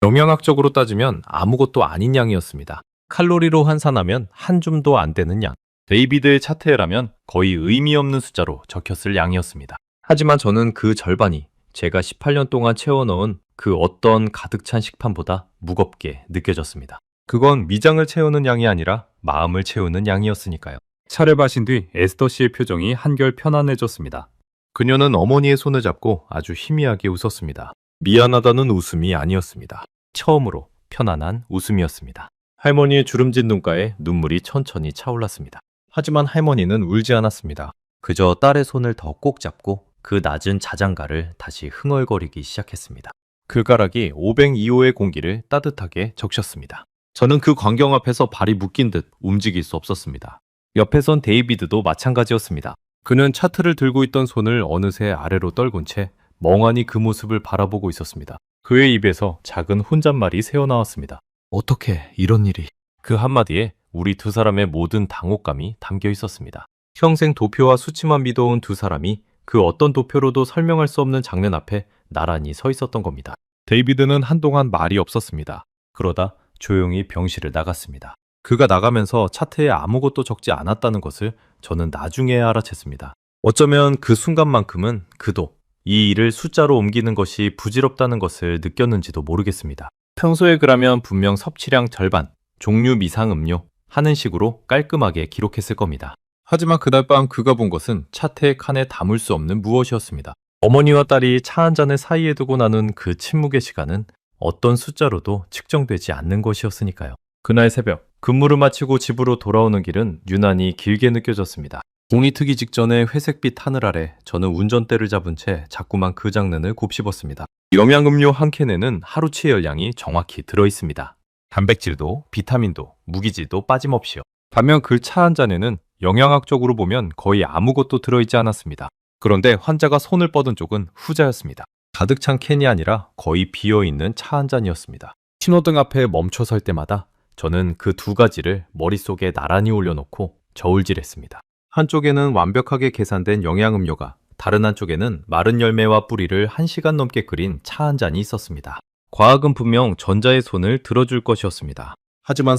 S1: 영양학적으로 따지면 아무것도 아닌 양이었습니다. 칼로리로 환산하면 한 줌도 안 되는 양. 데이비드의 차트에라면 거의 의미 없는 숫자로 적혔을 양이었습니다. 하지만 저는 그 절반이 제가 18년 동안 채워넣은 그 어떤 가득 찬 식판보다 무겁게 느껴졌습니다. 그건 미장을 채우는 양이 아니라 마음을 채우는 양이었으니까요. 차를 마신 뒤 에스더 씨의 표정이 한결 편안해졌습니다. 그녀는 어머니의 손을 잡고 아주 희미하게 웃었습니다. 미안하다는 웃음이 아니었습니다. 처음으로 편안한 웃음이었습니다. 할머니의 주름진 눈가에 눈물이 천천히 차올랐습니다. 하지만 할머니는 울지 않았습니다. 그저 딸의 손을 더 꼭 잡고 그 낮은 자장가를 다시 흥얼거리기 시작했습니다. 그 가락이 502호의 공기를 따뜻하게 적셨습니다. 저는 그 광경 앞에서 발이 묶인 듯 움직일 수 없었습니다. 옆에 선 데이비드도 마찬가지였습니다. 그는 차트를 들고 있던 손을 어느새 아래로 떨군 채 멍하니 그 모습을 바라보고 있었습니다. 그의 입에서 작은 혼잣말이 새어나왔습니다. 어떻게 이런 일이... 그 한마디에 우리 두 사람의 모든 당혹감이 담겨 있었습니다. 평생 도표와 수치만 믿어온 두 사람이 그 어떤 도표로도 설명할 수 없는 장면 앞에 나란히 서 있었던 겁니다. 데이비드는 한동안 말이 없었습니다. 그러다 조용히 병실을 나갔습니다. 그가 나가면서 차트에 아무것도 적지 않았다는 것을 저는 나중에 알아챘습니다. 어쩌면 그 순간만큼은 그도 이 일을 숫자로 옮기는 것이 부질없다는 것을 느꼈는지도 모르겠습니다. 평소에 그라면 분명 섭취량 절반, 종류 미상 음료 하는 식으로 깔끔하게 기록했을 겁니다. 하지만 그날 밤 그가 본 것은 차트의 칸에 담을 수 없는 무엇이었습니다. 어머니와 딸이 차 한 잔을 사이에 두고 나눈 그 침묵의 시간은 어떤 숫자로도 측정되지 않는 것이었으니까요. 그날 새벽, 근무를 마치고 집으로 돌아오는 길은 유난히 길게 느껴졌습니다. 공이 트기 직전에 회색빛 하늘 아래 저는 운전대를 잡은 채 자꾸만 그 장면을 곱씹었습니다. 영양음료 한 캔에는 하루치 열량이 정확히 들어있습니다. 단백질도 비타민도 무기질도 빠짐없이요. 반면 그 차 한 잔에는 영양학적으로 보면 거의 아무것도 들어있지 않았습니다. 그런데 환자가 손을 뻗은 쪽은 후자였습니다. 가득 찬 캔이 아니라 거의 비어있는 차 한 잔이었습니다. 신호등 앞에 멈춰 설 때마다 저는 그 두 가지를 머릿속에 나란히 올려놓고 저울질했습니다. 한쪽에는 완벽하게 계산된 영양음료가, 다른 한쪽에는 마른 열매와 뿌리를 1시간 넘게 끓인 차 한 잔이 있었습니다. 과학은 분명 전자의 손을 들어줄 것이었습니다. 하지만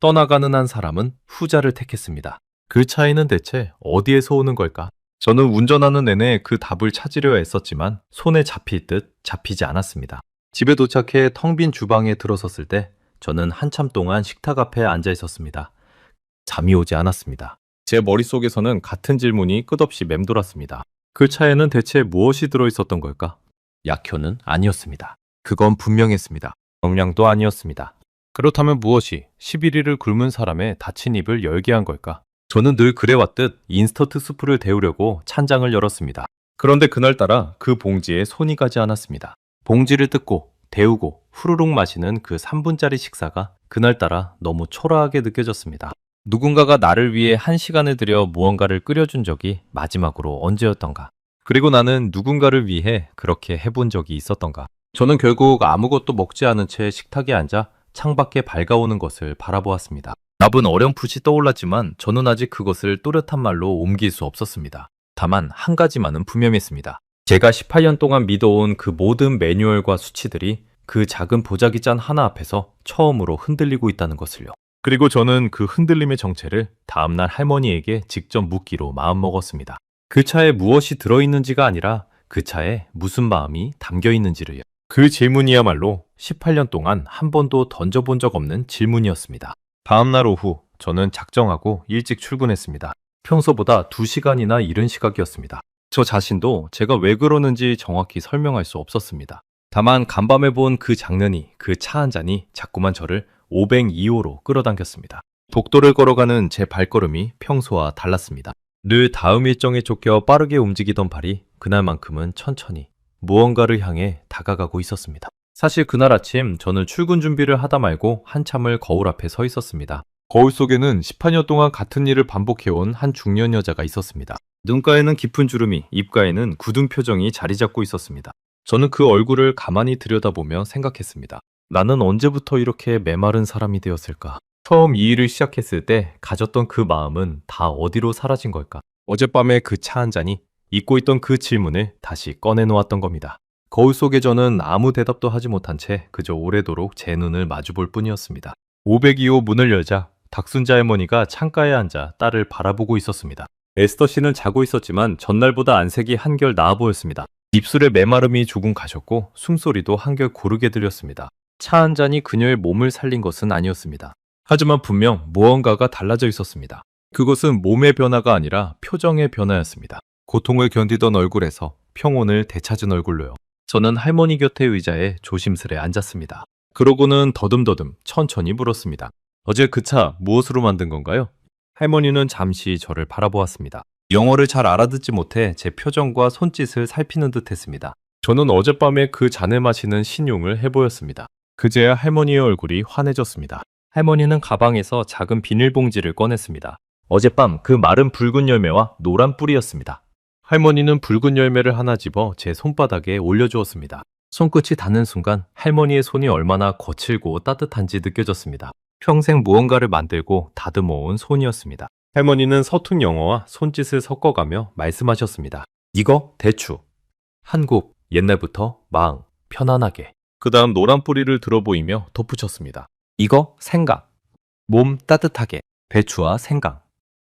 S1: 떠나가는 한 사람은 후자를 택했습니다. 그 차이는 대체 어디에서 오는 걸까? 저는 운전하는 내내 그 답을 찾으려 애썼지만 손에 잡힐 듯 잡히지 않았습니다. 집에 도착해 텅 빈 주방에 들어섰을 때 저는 한참 동안 식탁 앞에 앉아 있었습니다. 잠이 오지 않았습니다. 제 머릿속에서는 같은 질문이 끝없이 맴돌았습니다. 그 차에는 대체 무엇이 들어있었던 걸까? 약효는 아니었습니다. 그건 분명했습니다. 영양도 아니었습니다. 그렇다면 무엇이 11일을 굶은 사람의 닫힌 입을 열게 한 걸까? 저는 늘 그래왔듯 인스턴트 수프를 데우려고 찬장을 열었습니다. 그런데 그날따라 그 봉지에 손이 가지 않았습니다. 봉지를 뜯고 데우고 후루룩 마시는 그 3분짜리 식사가 그날따라 너무 초라하게 느껴졌습니다. 누군가가 나를 위해 1시간을 들여 무언가를 끓여준 적이 마지막으로 언제였던가? 그리고 나는 누군가를 위해 그렇게 해본 적이 있었던가? 저는 결국 아무것도 먹지 않은 채 식탁에 앉아 창밖에 밝아오는 것을 바라보았습니다. 답은 어렴풋이 떠올랐지만 저는 아직 그것을 또렷한 말로 옮길 수 없었습니다. 다만 한 가지만은 분명했습니다. 제가 18년 동안 믿어온 그 모든 매뉴얼과 수치들이 그 작은 보자기잔 하나 앞에서 처음으로 흔들리고 있다는 것을요. 그리고 저는 그 흔들림의 정체를 다음날 할머니에게 직접 묻기로 마음먹었습니다. 그 차에 무엇이 들어있는지가 아니라 그 차에 무슨 마음이 담겨있는지를요. 그 질문이야말로 18년 동안 한 번도 던져본 적 없는 질문이었습니다. 다음날 오후 저는 작정하고 일찍 출근했습니다. 평소보다 2시간이나 이른 시각이었습니다. 저 자신도 제가 왜 그러는지 정확히 설명할 수 없었습니다. 다만 간밤에 본 그 장면이, 그 차 한 잔이 자꾸만 저를 502호로 끌어당겼습니다. 복도를 걸어가는 제 발걸음이 평소와 달랐습니다. 늘 다음 일정에 쫓겨 빠르게 움직이던 발이 그날만큼은 천천히 무언가를 향해 다가가고 있었습니다. 사실 그날 아침 저는 출근 준비를 하다 말고 한참을 거울 앞에 서 있었습니다. 거울 속에는 18년 동안 같은 일을 반복해온 한 중년 여자가 있었습니다. 눈가에는 깊은 주름이, 입가에는 굳은 표정이 자리 잡고 있었습니다. 저는 그 얼굴을 가만히 들여다보며 생각했습니다. 나는 언제부터 이렇게 메마른 사람이 되었을까? 처음 이 일을 시작했을 때 가졌던 그 마음은 다 어디로 사라진 걸까? 어젯밤에 그 차 한 잔이 잊고 있던 그 질문을 다시 꺼내놓았던 겁니다. 거울 속에 저는 아무 대답도 하지 못한 채 그저 오래도록 제 눈을 마주볼 뿐이었습니다. 502호 문을 열자 닥순자 할머니가 창가에 앉아 딸을 바라보고 있었습니다. 에스더 씨는 자고 있었지만 전날보다 안색이 한결 나아 보였습니다. 입술의 메마름이 조금 가셨고 숨소리도 한결 고르게 들렸습니다. 차 한 잔이 그녀의 몸을 살린 것은 아니었습니다. 하지만 분명 무언가가 달라져 있었습니다. 그것은 몸의 변화가 아니라 표정의 변화였습니다. 고통을 견디던 얼굴에서 평온을 되찾은 얼굴로요. 저는 할머니 곁의 의자에 조심스레 앉았습니다. 그러고는 더듬더듬 천천히 물었습니다. 어제 그 차 무엇으로 만든 건가요? 할머니는 잠시 저를 바라보았습니다. 영어를 잘 알아듣지 못해 제 표정과 손짓을 살피는 듯 했습니다. 저는 어젯밤에 그 잔을 마시는 신용을 해보였습니다. 그제야 할머니의 얼굴이 환해졌습니다. 할머니는 가방에서 작은 비닐봉지를 꺼냈습니다. 어젯밤 그 마른 붉은 열매와 노란 뿌리였습니다. 할머니는 붉은 열매를 하나 집어 제 손바닥에 올려주었습니다. 손끝이 닿는 순간 할머니의 손이 얼마나 거칠고 따뜻한지 느껴졌습니다. 평생 무언가를 만들고 다듬어온 손이었습니다. 할머니는 서툰 영어와 손짓을 섞어가며 말씀하셨습니다. 이거 대추. 한국, 옛날부터 마응, 편안하게. 그 다음 노란 뿌리를 들어 보이며 덧붙였습니다. 이거 생강. 몸 따뜻하게. 배추와 생강.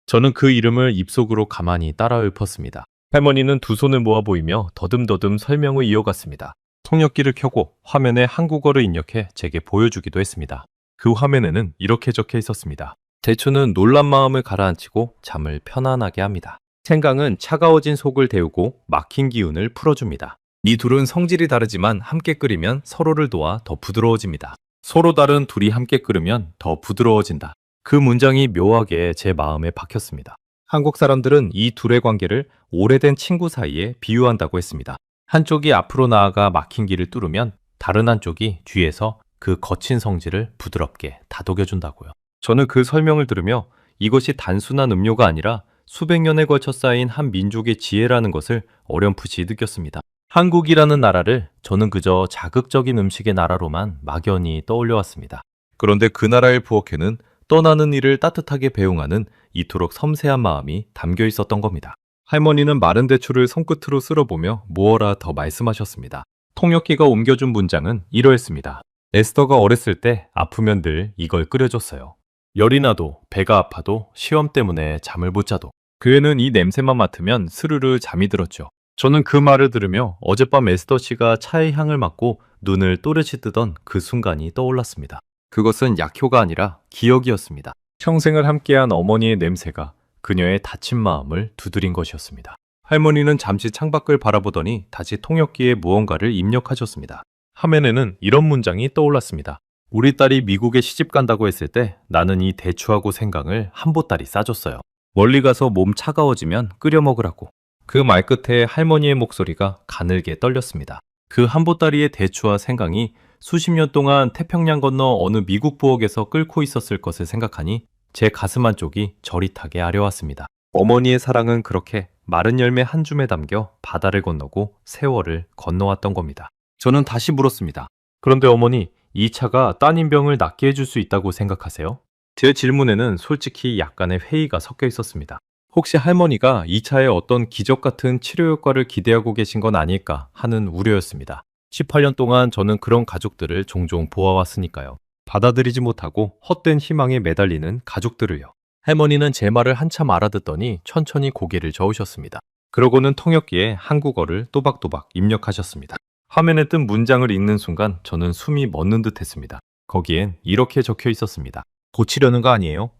S1: 저는 그 이름을 입속으로 가만히 따라 읊었습니다. 할머니는 두 손을 모아 보이며 더듬더듬 설명을 이어갔습니다. 통역기를 켜고 화면에 한국어를 입력해 제게 보여주기도 했습니다. 그 화면에는 이렇게 적혀 있었습니다. 대추는 놀란 마음을 가라앉히고 잠을 편안하게 합니다. 생강은 차가워진 속을 데우고 막힌 기운을 풀어줍니다. 이 둘은 성질이 다르지만 함께 끓이면 서로를 도와 더 부드러워집니다. 서로 다른 둘이 함께 끓으면 더 부드러워진다. 그 문장이 묘하게 제 마음에 박혔습니다. 한국 사람들은 이 둘의 관계를 오래된 친구 사이에 비유한다고 했습니다. 한쪽이 앞으로 나아가 막힌 길을 뚫으면 다른 한쪽이 뒤에서 그 거친 성질을 부드럽게 다독여준다고요. 저는 그 설명을 들으며 이것이 단순한 음료가 아니라 수백 년에 걸쳐 쌓인 한 민족의 지혜라는 것을 어렴풋이 느꼈습니다. 한국이라는 나라를 저는 그저 자극적인 음식의 나라로만 막연히 떠올려왔습니다. 그런데 그 나라의 부엌에는 떠나는 이를 따뜻하게 배웅하는 이토록 섬세한 마음이 담겨 있었던 겁니다. 할머니는 마른 대추를 손끝으로 쓸어보며 무어라 더 말씀하셨습니다. 통역기가 옮겨준 문장은 이러했습니다. 에스더가 어렸을 때 아프면 늘 이걸 끓여줬어요. 열이 나도 배가 아파도 시험 때문에 잠을 못 자도 그 애는 이 냄새만 맡으면 스르르 잠이 들었죠. 저는 그 말을 들으며 어젯밤 에스더 씨가 차의 향을 맡고 눈을 또렷이 뜨던 그 순간이 떠올랐습니다. 그것은 약효가 아니라 기억이었습니다. 평생을 함께한 어머니의 냄새가 그녀의 다친 마음을 두드린 것이었습니다. 할머니는 잠시 창밖을 바라보더니 다시 통역기에 무언가를 입력하셨습니다. 화면에는 이런 문장이 떠올랐습니다. 우리 딸이 미국에 시집 간다고 했을 때 나는 이 대추하고 생강을 한 보따리 싸줬어요. 멀리 가서 몸 차가워지면 끓여 먹으라고. 그 말 끝에 할머니의 목소리가 가늘게 떨렸습니다. 그 한 보따리의 대추와 생강이 수십 년 동안 태평양 건너 어느 미국 부엌에서 끓고 있었을 것을 생각하니 제 가슴 한쪽이 저릿하게 아려왔습니다. 어머니의 사랑은 그렇게 마른 열매 한 줌에 담겨 바다를 건너고 세월을 건너왔던 겁니다. 저는 다시 물었습니다. 그런데 어머니, 이 차가 따님병을 낫게 해줄 수 있다고 생각하세요? 제 질문에는 솔직히 약간의 회의가 섞여 있었습니다. 혹시 할머니가 이 차에 어떤 기적 같은 치료 효과를 기대하고 계신 건 아닐까 하는 우려였습니다. 18년 동안 저는 그런 가족들을 종종 보아왔으니까요. 받아들이지 못하고 헛된 희망에 매달리는 가족들을요. 할머니는 제 말을 한참 알아듣더니 천천히 고개를 저으셨습니다. 그러고는 통역기에 한국어를 또박또박 입력하셨습니다. 화면에 뜬 문장을 읽는 순간 저는 숨이 멎는 듯 했습니다. 거기엔 이렇게 적혀 있었습니다. 고치려는 거 아니에요?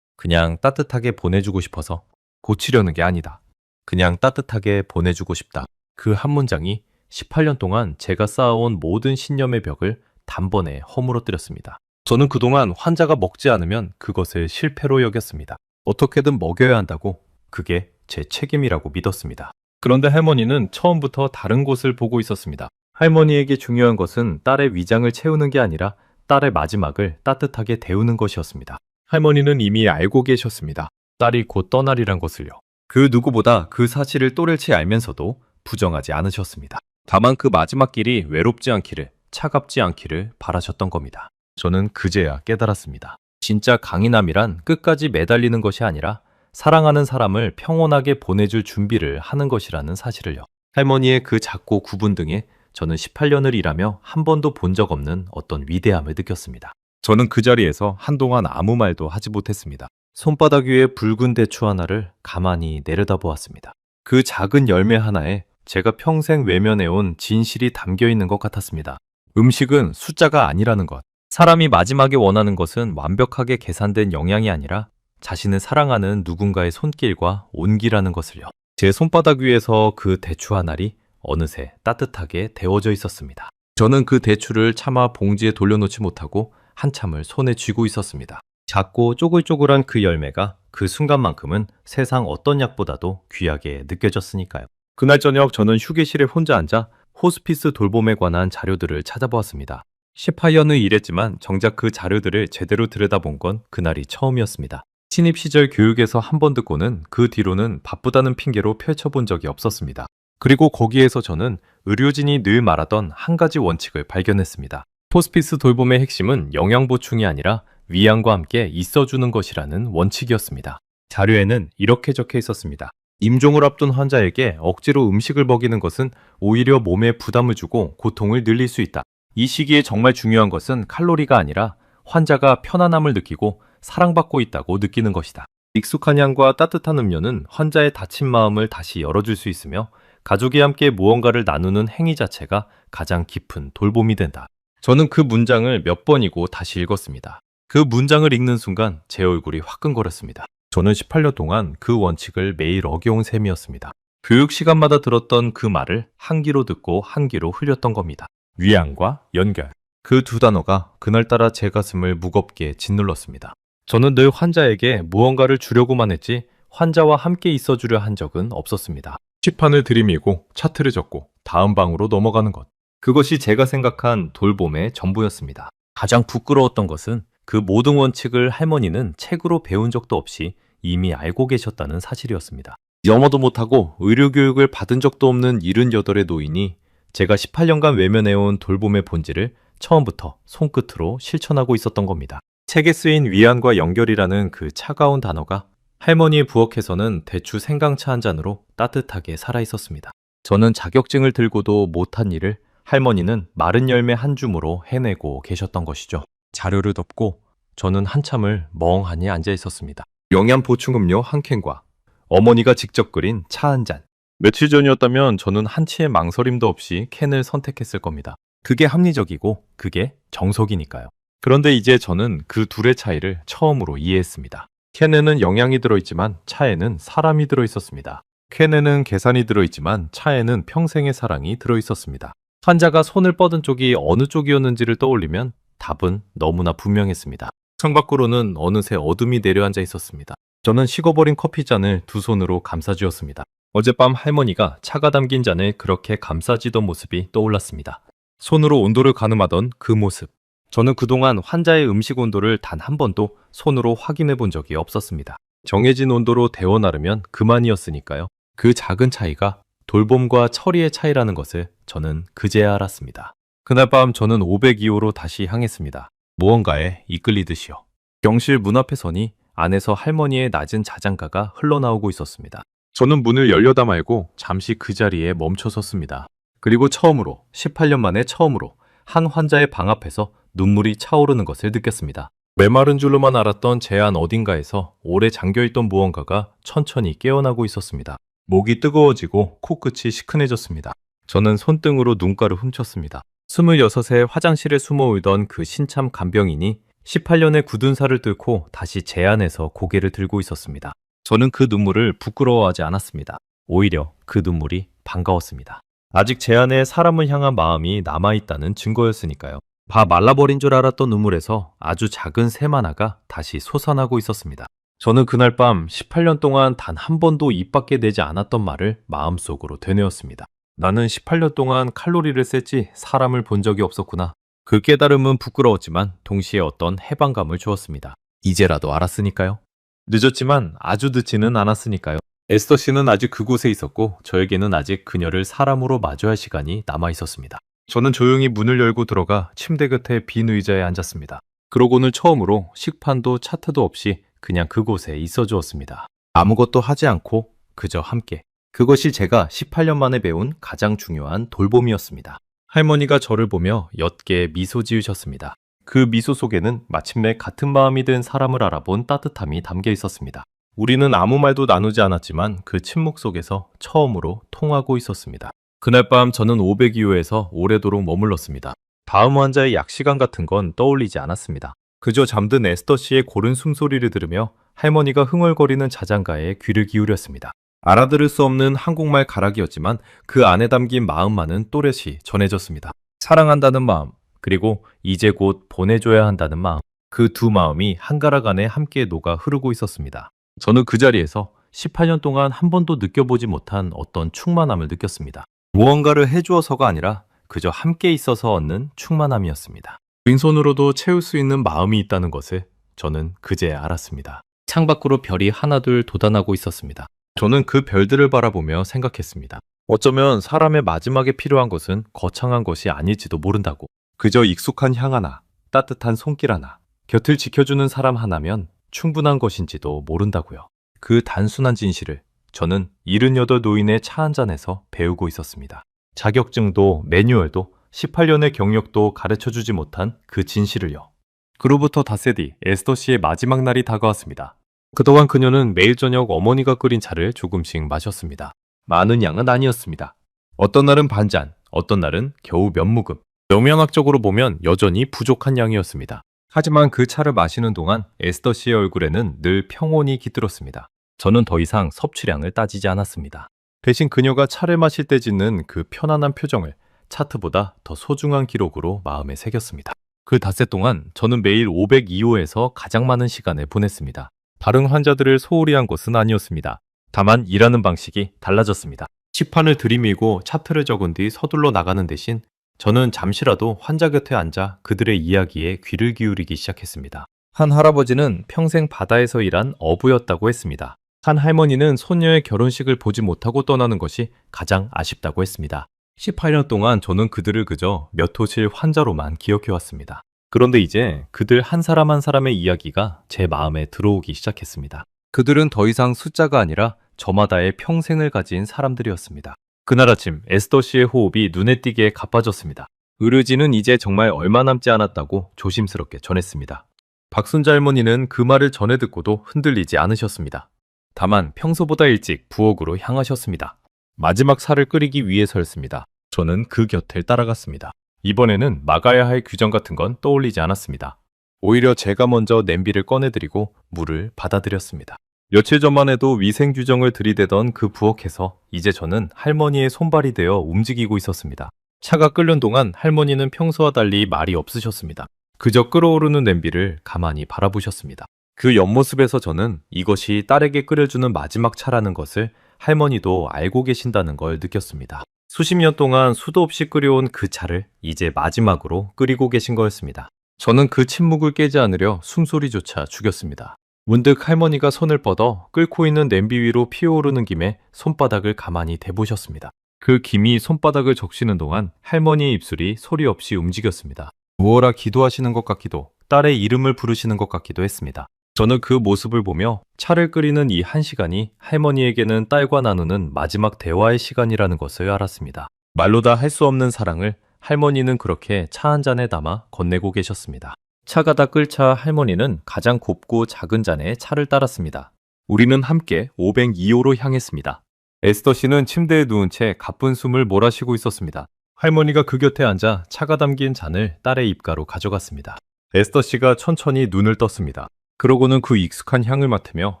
S1: 그냥 따뜻하게 보내주고 싶어서. 고치려는 게 아니다. 그냥 따뜻하게 보내주고 싶다. 그 한 문장이 18년 동안 제가 쌓아온 모든 신념의 벽을 단번에 허물어뜨렸습니다. 저는 그동안 환자가 먹지 않으면 그것을 실패로 여겼습니다. 어떻게든 먹여야 한다고 그게 제 책임이라고 믿었습니다. 그런데 할머니는 처음부터 다른 곳을 보고 있었습니다. 할머니에게 중요한 것은 딸의 위장을 채우는 게 아니라 딸의 마지막을 따뜻하게 데우는 것이었습니다. 할머니는 이미 알고 계셨습니다. 딸이 곧 떠나리란 것을요. 그 누구보다 그 사실을 또렷이 알면서도 부정하지 않으셨습니다. 다만 그 마지막 길이 외롭지 않기를, 차갑지 않기를 바라셨던 겁니다. 저는 그제야 깨달았습니다. 진짜 강인함이란 끝까지 매달리는 것이 아니라 사랑하는 사람을 평온하게 보내줄 준비를 하는 것이라는 사실을요. 할머니의 그 작고 구분 등에 저는 18년을 일하며 한 번도 본 적 없는 어떤 위대함을 느꼈습니다. 저는 그 자리에서 한동안 아무 말도 하지 못했습니다. 손바닥 위에 붉은 대추 하나를 가만히 내려다보았습니다. 그 작은 열매 하나에 제가 평생 외면해온 진실이 담겨 있는 것 같았습니다. 음식은 숫자가 아니라는 것. 사람이 마지막에 원하는 것은 완벽하게 계산된 영양이 아니라 자신을 사랑하는 누군가의 손길과 온기라는 것을요. 제 손바닥 위에서 그 대추 한 알이 어느새 따뜻하게 데워져 있었습니다. 저는 그 대추를 차마 봉지에 돌려놓지 못하고 한참을 손에 쥐고 있었습니다. 작고 쪼글쪼글한 그 열매가 그 순간만큼은 세상 어떤 약보다도 귀하게 느껴졌으니까요. 그날 저녁 저는 휴게실에 혼자 앉아 호스피스 돌봄에 관한 자료들을 찾아보았습니다. 18년을 일했지만 정작 그 자료들을 제대로 들여다본 건 그날이 처음이었습니다. 신입 시절 교육에서 한 번 듣고는 그 뒤로는 바쁘다는 핑계로 펼쳐본 적이 없었습니다. 그리고 거기에서 저는 의료진이 늘 말하던 한 가지 원칙을 발견했습니다. 호스피스 돌봄의 핵심은 영양 보충이 아니라 위안과 함께 있어주는 것이라는 원칙이었습니다. 자료에는 이렇게 적혀 있었습니다. 임종을 앞둔 환자에게 억지로 음식을 먹이는 것은 오히려 몸에 부담을 주고 고통을 늘릴 수 있다. 이 시기에 정말 중요한 것은 칼로리가 아니라 환자가 편안함을 느끼고 사랑받고 있다고 느끼는 것이다. 익숙한 향과 따뜻한 음료는 환자의 닫힌 마음을 다시 열어줄 수 있으며 가족이 함께 무언가를 나누는 행위 자체가 가장 깊은 돌봄이 된다. 저는 그 문장을 몇 번이고 다시 읽었습니다. 그 문장을 읽는 순간 제 얼굴이 화끈거렸습니다. 저는 18년 동안 그 원칙을 매일 어겨온 셈이었습니다. 교육 시간마다 들었던 그 말을 한 귀로 듣고 한 귀로 흘렸던 겁니다. 위안과 연결. 그 두 단어가 그날따라 제 가슴을 무겁게 짓눌렀습니다. 저는 늘 환자에게 무언가를 주려고만 했지 환자와 함께 있어주려 한 적은 없었습니다. 시판을 들이밀고 차트를 적고 다음 방으로 넘어가는 것. 그것이 제가 생각한 돌봄의 전부였습니다. 가장 부끄러웠던 것은 그 모든 원칙을 할머니는 책으로 배운 적도 없이 이미 알고 계셨다는 사실이었습니다. 영어도 못하고 의료교육을 받은 적도 없는 78의 노인이 제가 18년간 외면해온 돌봄의 본질을 처음부터 손끝으로 실천하고 있었던 겁니다. 책에 쓰인 위안과 연결이라는 그 차가운 단어가 할머니의 부엌에서는 대추 생강차 한 잔으로 따뜻하게 살아있었습니다. 저는 자격증을 들고도 못한 일을 할머니는 마른 열매 한 줌으로 해내고 계셨던 것이죠. 자료를 덮고 저는 한참을 멍하니 앉아 있었습니다. 영양 보충 음료 한 캔과 어머니가 직접 끓인 차 한 잔. 며칠 전이었다면 저는 한치의 망설임도 없이 캔을 선택했을 겁니다. 그게 합리적이고 그게 정석이니까요. 그런데 이제 저는 그 둘의 차이를 처음으로 이해했습니다. 캔에는 영양이 들어있지만 차에는 사람이 들어있었습니다. 캔에는 계산이 들어있지만 차에는 평생의 사랑이 들어있었습니다. 환자가 손을 뻗은 쪽이 어느 쪽이었는지를 떠올리면 답은 너무나 분명했습니다. 창밖으로는 어느새 어둠이 내려앉아 있었습니다. 저는 식어버린 커피잔을 두 손으로 감싸쥐었습니다. 어젯밤 할머니가 차가 담긴 잔을 그렇게 감싸쥐던 모습이 떠올랐습니다. 손으로 온도를 가늠하던 그 모습. 저는 그동안 환자의 음식 온도를 단 한 번도 손으로 확인해 본 적이 없었습니다. 정해진 온도로 데워 나르면 그만이었으니까요. 그 작은 차이가 돌봄과 처리의 차이라는 것을 저는 그제야 알았습니다. 그날 밤 저는 502호로 다시 향했습니다. 무언가에 이끌리듯이요. 병실 문 앞에 서니 안에서 할머니의 낮은 자장가가 흘러나오고 있었습니다. 저는 문을 열려다 말고 잠시 그 자리에 멈춰 섰습니다. 그리고 처음으로, 18년 만에 처음으로 한 환자의 방 앞에서 눈물이 차오르는 것을 느꼈습니다. 메마른 줄로만 알았던 제 안 어딘가에서 오래 잠겨있던 무언가가 천천히 깨어나고 있었습니다. 목이 뜨거워지고 코끝이 시큰해졌습니다. 저는 손등으로 눈가를 훔쳤습니다. 26에 화장실에 숨어 울던 그 신참 간병인이 18년의 굳은 살을 뚫고 다시 제 안에서 고개를 들고 있었습니다. 저는 그 눈물을 부끄러워하지 않았습니다. 오히려 그 눈물이 반가웠습니다. 아직 제 안에 사람을 향한 마음이 남아있다는 증거였으니까요. 다 말라버린 줄 알았던 눈물에서 아주 작은 샘 하나가 다시 솟아나고 있었습니다. 저는 그날 밤 18년 동안 단 한 번도 입 밖에 내지 않았던 말을 마음속으로 되뇌었습니다. 나는 18년 동안 칼로리를 셌지 사람을 본 적이 없었구나. 그 깨달음은 부끄러웠지만 동시에 어떤 해방감을 주었습니다. 이제라도 알았으니까요. 늦었지만 아주 늦지는 않았으니까요. 에스더 씨는 아직 그곳에 있었고 저에게는 아직 그녀를 사람으로 마주할 시간이 남아 있었습니다. 저는 조용히 문을 열고 들어가 침대 곁에 빈 의자에 앉았습니다. 그러고는 처음으로 식판도 차트도 없이 그냥 그곳에 있어 주었습니다. 아무것도 하지 않고 그저 함께. 그것이 제가 18년 만에 배운 가장 중요한 돌봄이었습니다. 할머니가 저를 보며 옅게 미소 지으셨습니다. 그 미소 속에는 마침내 같은 마음이 든 사람을 알아본 따뜻함이 담겨 있었습니다. 우리는 아무 말도 나누지 않았지만 그 침묵 속에서 처음으로 통하고 있었습니다. 그날 밤 저는 502호에서 오래도록 머물렀습니다. 다음 환자의 약 시간 같은 건 떠올리지 않았습니다. 그저 잠든 에스더 씨의 고른 숨소리를 들으며 할머니가 흥얼거리는 자장가에 귀를 기울였습니다. 알아들을 수 없는 한국말 가락이었지만 그 안에 담긴 마음만은 또렷이 전해졌습니다. 사랑한다는 마음, 그리고 이제 곧 보내줘야 한다는 마음. 그 두 마음이 한 가락 안에 함께 녹아 흐르고 있었습니다. 저는 그 자리에서 18년 동안 한 번도 느껴보지 못한 어떤 충만함을 느꼈습니다. 무언가를 해주어서가 아니라 그저 함께 있어서 얻는 충만함이었습니다. 빈손으로도 채울 수 있는 마음이 있다는 것을 저는 그제 알았습니다. 창밖으로 별이 하나둘 돋아나고 있었습니다. 저는 그 별들을 바라보며 생각했습니다. 어쩌면 사람의 마지막에 필요한 것은 거창한 것이 아닐지도 모른다고. 그저 익숙한 향 하나, 따뜻한 손길 하나, 곁을 지켜주는 사람 하나면 충분한 것인지도 모른다고요. 그 단순한 진실을 저는 78 노인의 차 한 잔에서 배우고 있었습니다. 자격증도 매뉴얼도 18년의 경력도 가르쳐주지 못한 그 진실을요. 그로부터 닷새 뒤 에스더 씨의 마지막 날이 다가왔습니다. 그동안 그녀는 매일 저녁 어머니가 끓인 차를 조금씩 마셨습니다. 많은 양은 아니었습니다. 어떤 날은 반잔, 어떤 날은 겨우 몇 모금. 영양학적으로 보면 여전히 부족한 양이었습니다. 하지만 그 차를 마시는 동안 에스더 씨의 얼굴에는 늘 평온이 깃들었습니다. 저는 더 이상 섭취량을 따지지 않았습니다. 대신 그녀가 차를 마실 때 짓는 그 편안한 표정을 차트보다 더 소중한 기록으로 마음에 새겼습니다. 그 닷새 동안 저는 매일 502호에서 가장 많은 시간을 보냈습니다. 다른 환자들을 소홀히 한 것은 아니었습니다. 다만 일하는 방식이 달라졌습니다. 시판을 들이밀고 차트를 적은 뒤 서둘러 나가는 대신 저는 잠시라도 환자 곁에 앉아 그들의 이야기에 귀를 기울이기 시작했습니다. 한 할아버지는 평생 바다에서 일한 어부였다고 했습니다. 한 할머니는 손녀의 결혼식을 보지 못하고 떠나는 것이 가장 아쉽다고 했습니다. 18년 동안 저는 그들을 그저 몇 호실 환자로만 기억해왔습니다. 그런데 이제 그들 한 사람 한 사람의 이야기가 제 마음에 들어오기 시작했습니다. 그들은 더 이상 숫자가 아니라 저마다의 평생을 가진 사람들이었습니다. 그날 아침 에스더 씨의 호흡이 눈에 띄게 가빠졌습니다. 의료진은 이제 정말 얼마 남지 않았다고 조심스럽게 전했습니다. 박순자 할머니는 그 말을 전해 듣고도 흔들리지 않으셨습니다. 다만 평소보다 일찍 부엌으로 향하셨습니다. 마지막 살을 끓이기 위해서였습니다. 저는 그 곁을 따라갔습니다. 이번에는 막아야 할 규정 같은 건 떠올리지 않았습니다. 오히려 제가 먼저 냄비를 꺼내드리고 물을 받아들였습니다. 며칠 전만 해도 위생 규정을 들이대던 그 부엌에서 이제 저는 할머니의 손발이 되어 움직이고 있었습니다. 차가 끓는 동안 할머니는 평소와 달리 말이 없으셨습니다. 그저 끓어오르는 냄비를 가만히 바라보셨습니다. 그 옆모습에서 저는 이것이 딸에게 끓여주는 마지막 차라는 것을 할머니도 알고 계신다는 걸 느꼈습니다. 수십 년 동안 수도 없이 끓여온 그 차를 이제 마지막으로 끓이고 계신 거였습니다. 저는 그 침묵을 깨지 않으려 숨소리조차 죽였습니다. 문득 할머니가 손을 뻗어 끓고 있는 냄비 위로 피어오르는 김에 손바닥을 가만히 대보셨습니다. 그 김이 손바닥을 적시는 동안 할머니의 입술이 소리 없이 움직였습니다. 무어라 기도하시는 것 같기도, 딸의 이름을 부르시는 것 같기도 했습니다. 저는 그 모습을 보며 차를 끓이는 이 한 시간이 할머니에게는 딸과 나누는 마지막 대화의 시간이라는 것을 알았습니다. 말로 다 할 수 없는 사랑을 할머니는 그렇게 차 한 잔에 담아 건네고 계셨습니다. 차가 다 끓자 할머니는 가장 곱고 작은 잔에 차를 따랐습니다. 우리는 함께 502호로 향했습니다. 에스더 씨는 침대에 누운 채 가쁜 숨을 몰아쉬고 있었습니다. 할머니가 그 곁에 앉아 차가 담긴 잔을 딸의 입가로 가져갔습니다. 에스더 씨가 천천히 눈을 떴습니다. 그러고는 그 익숙한 향을 맡으며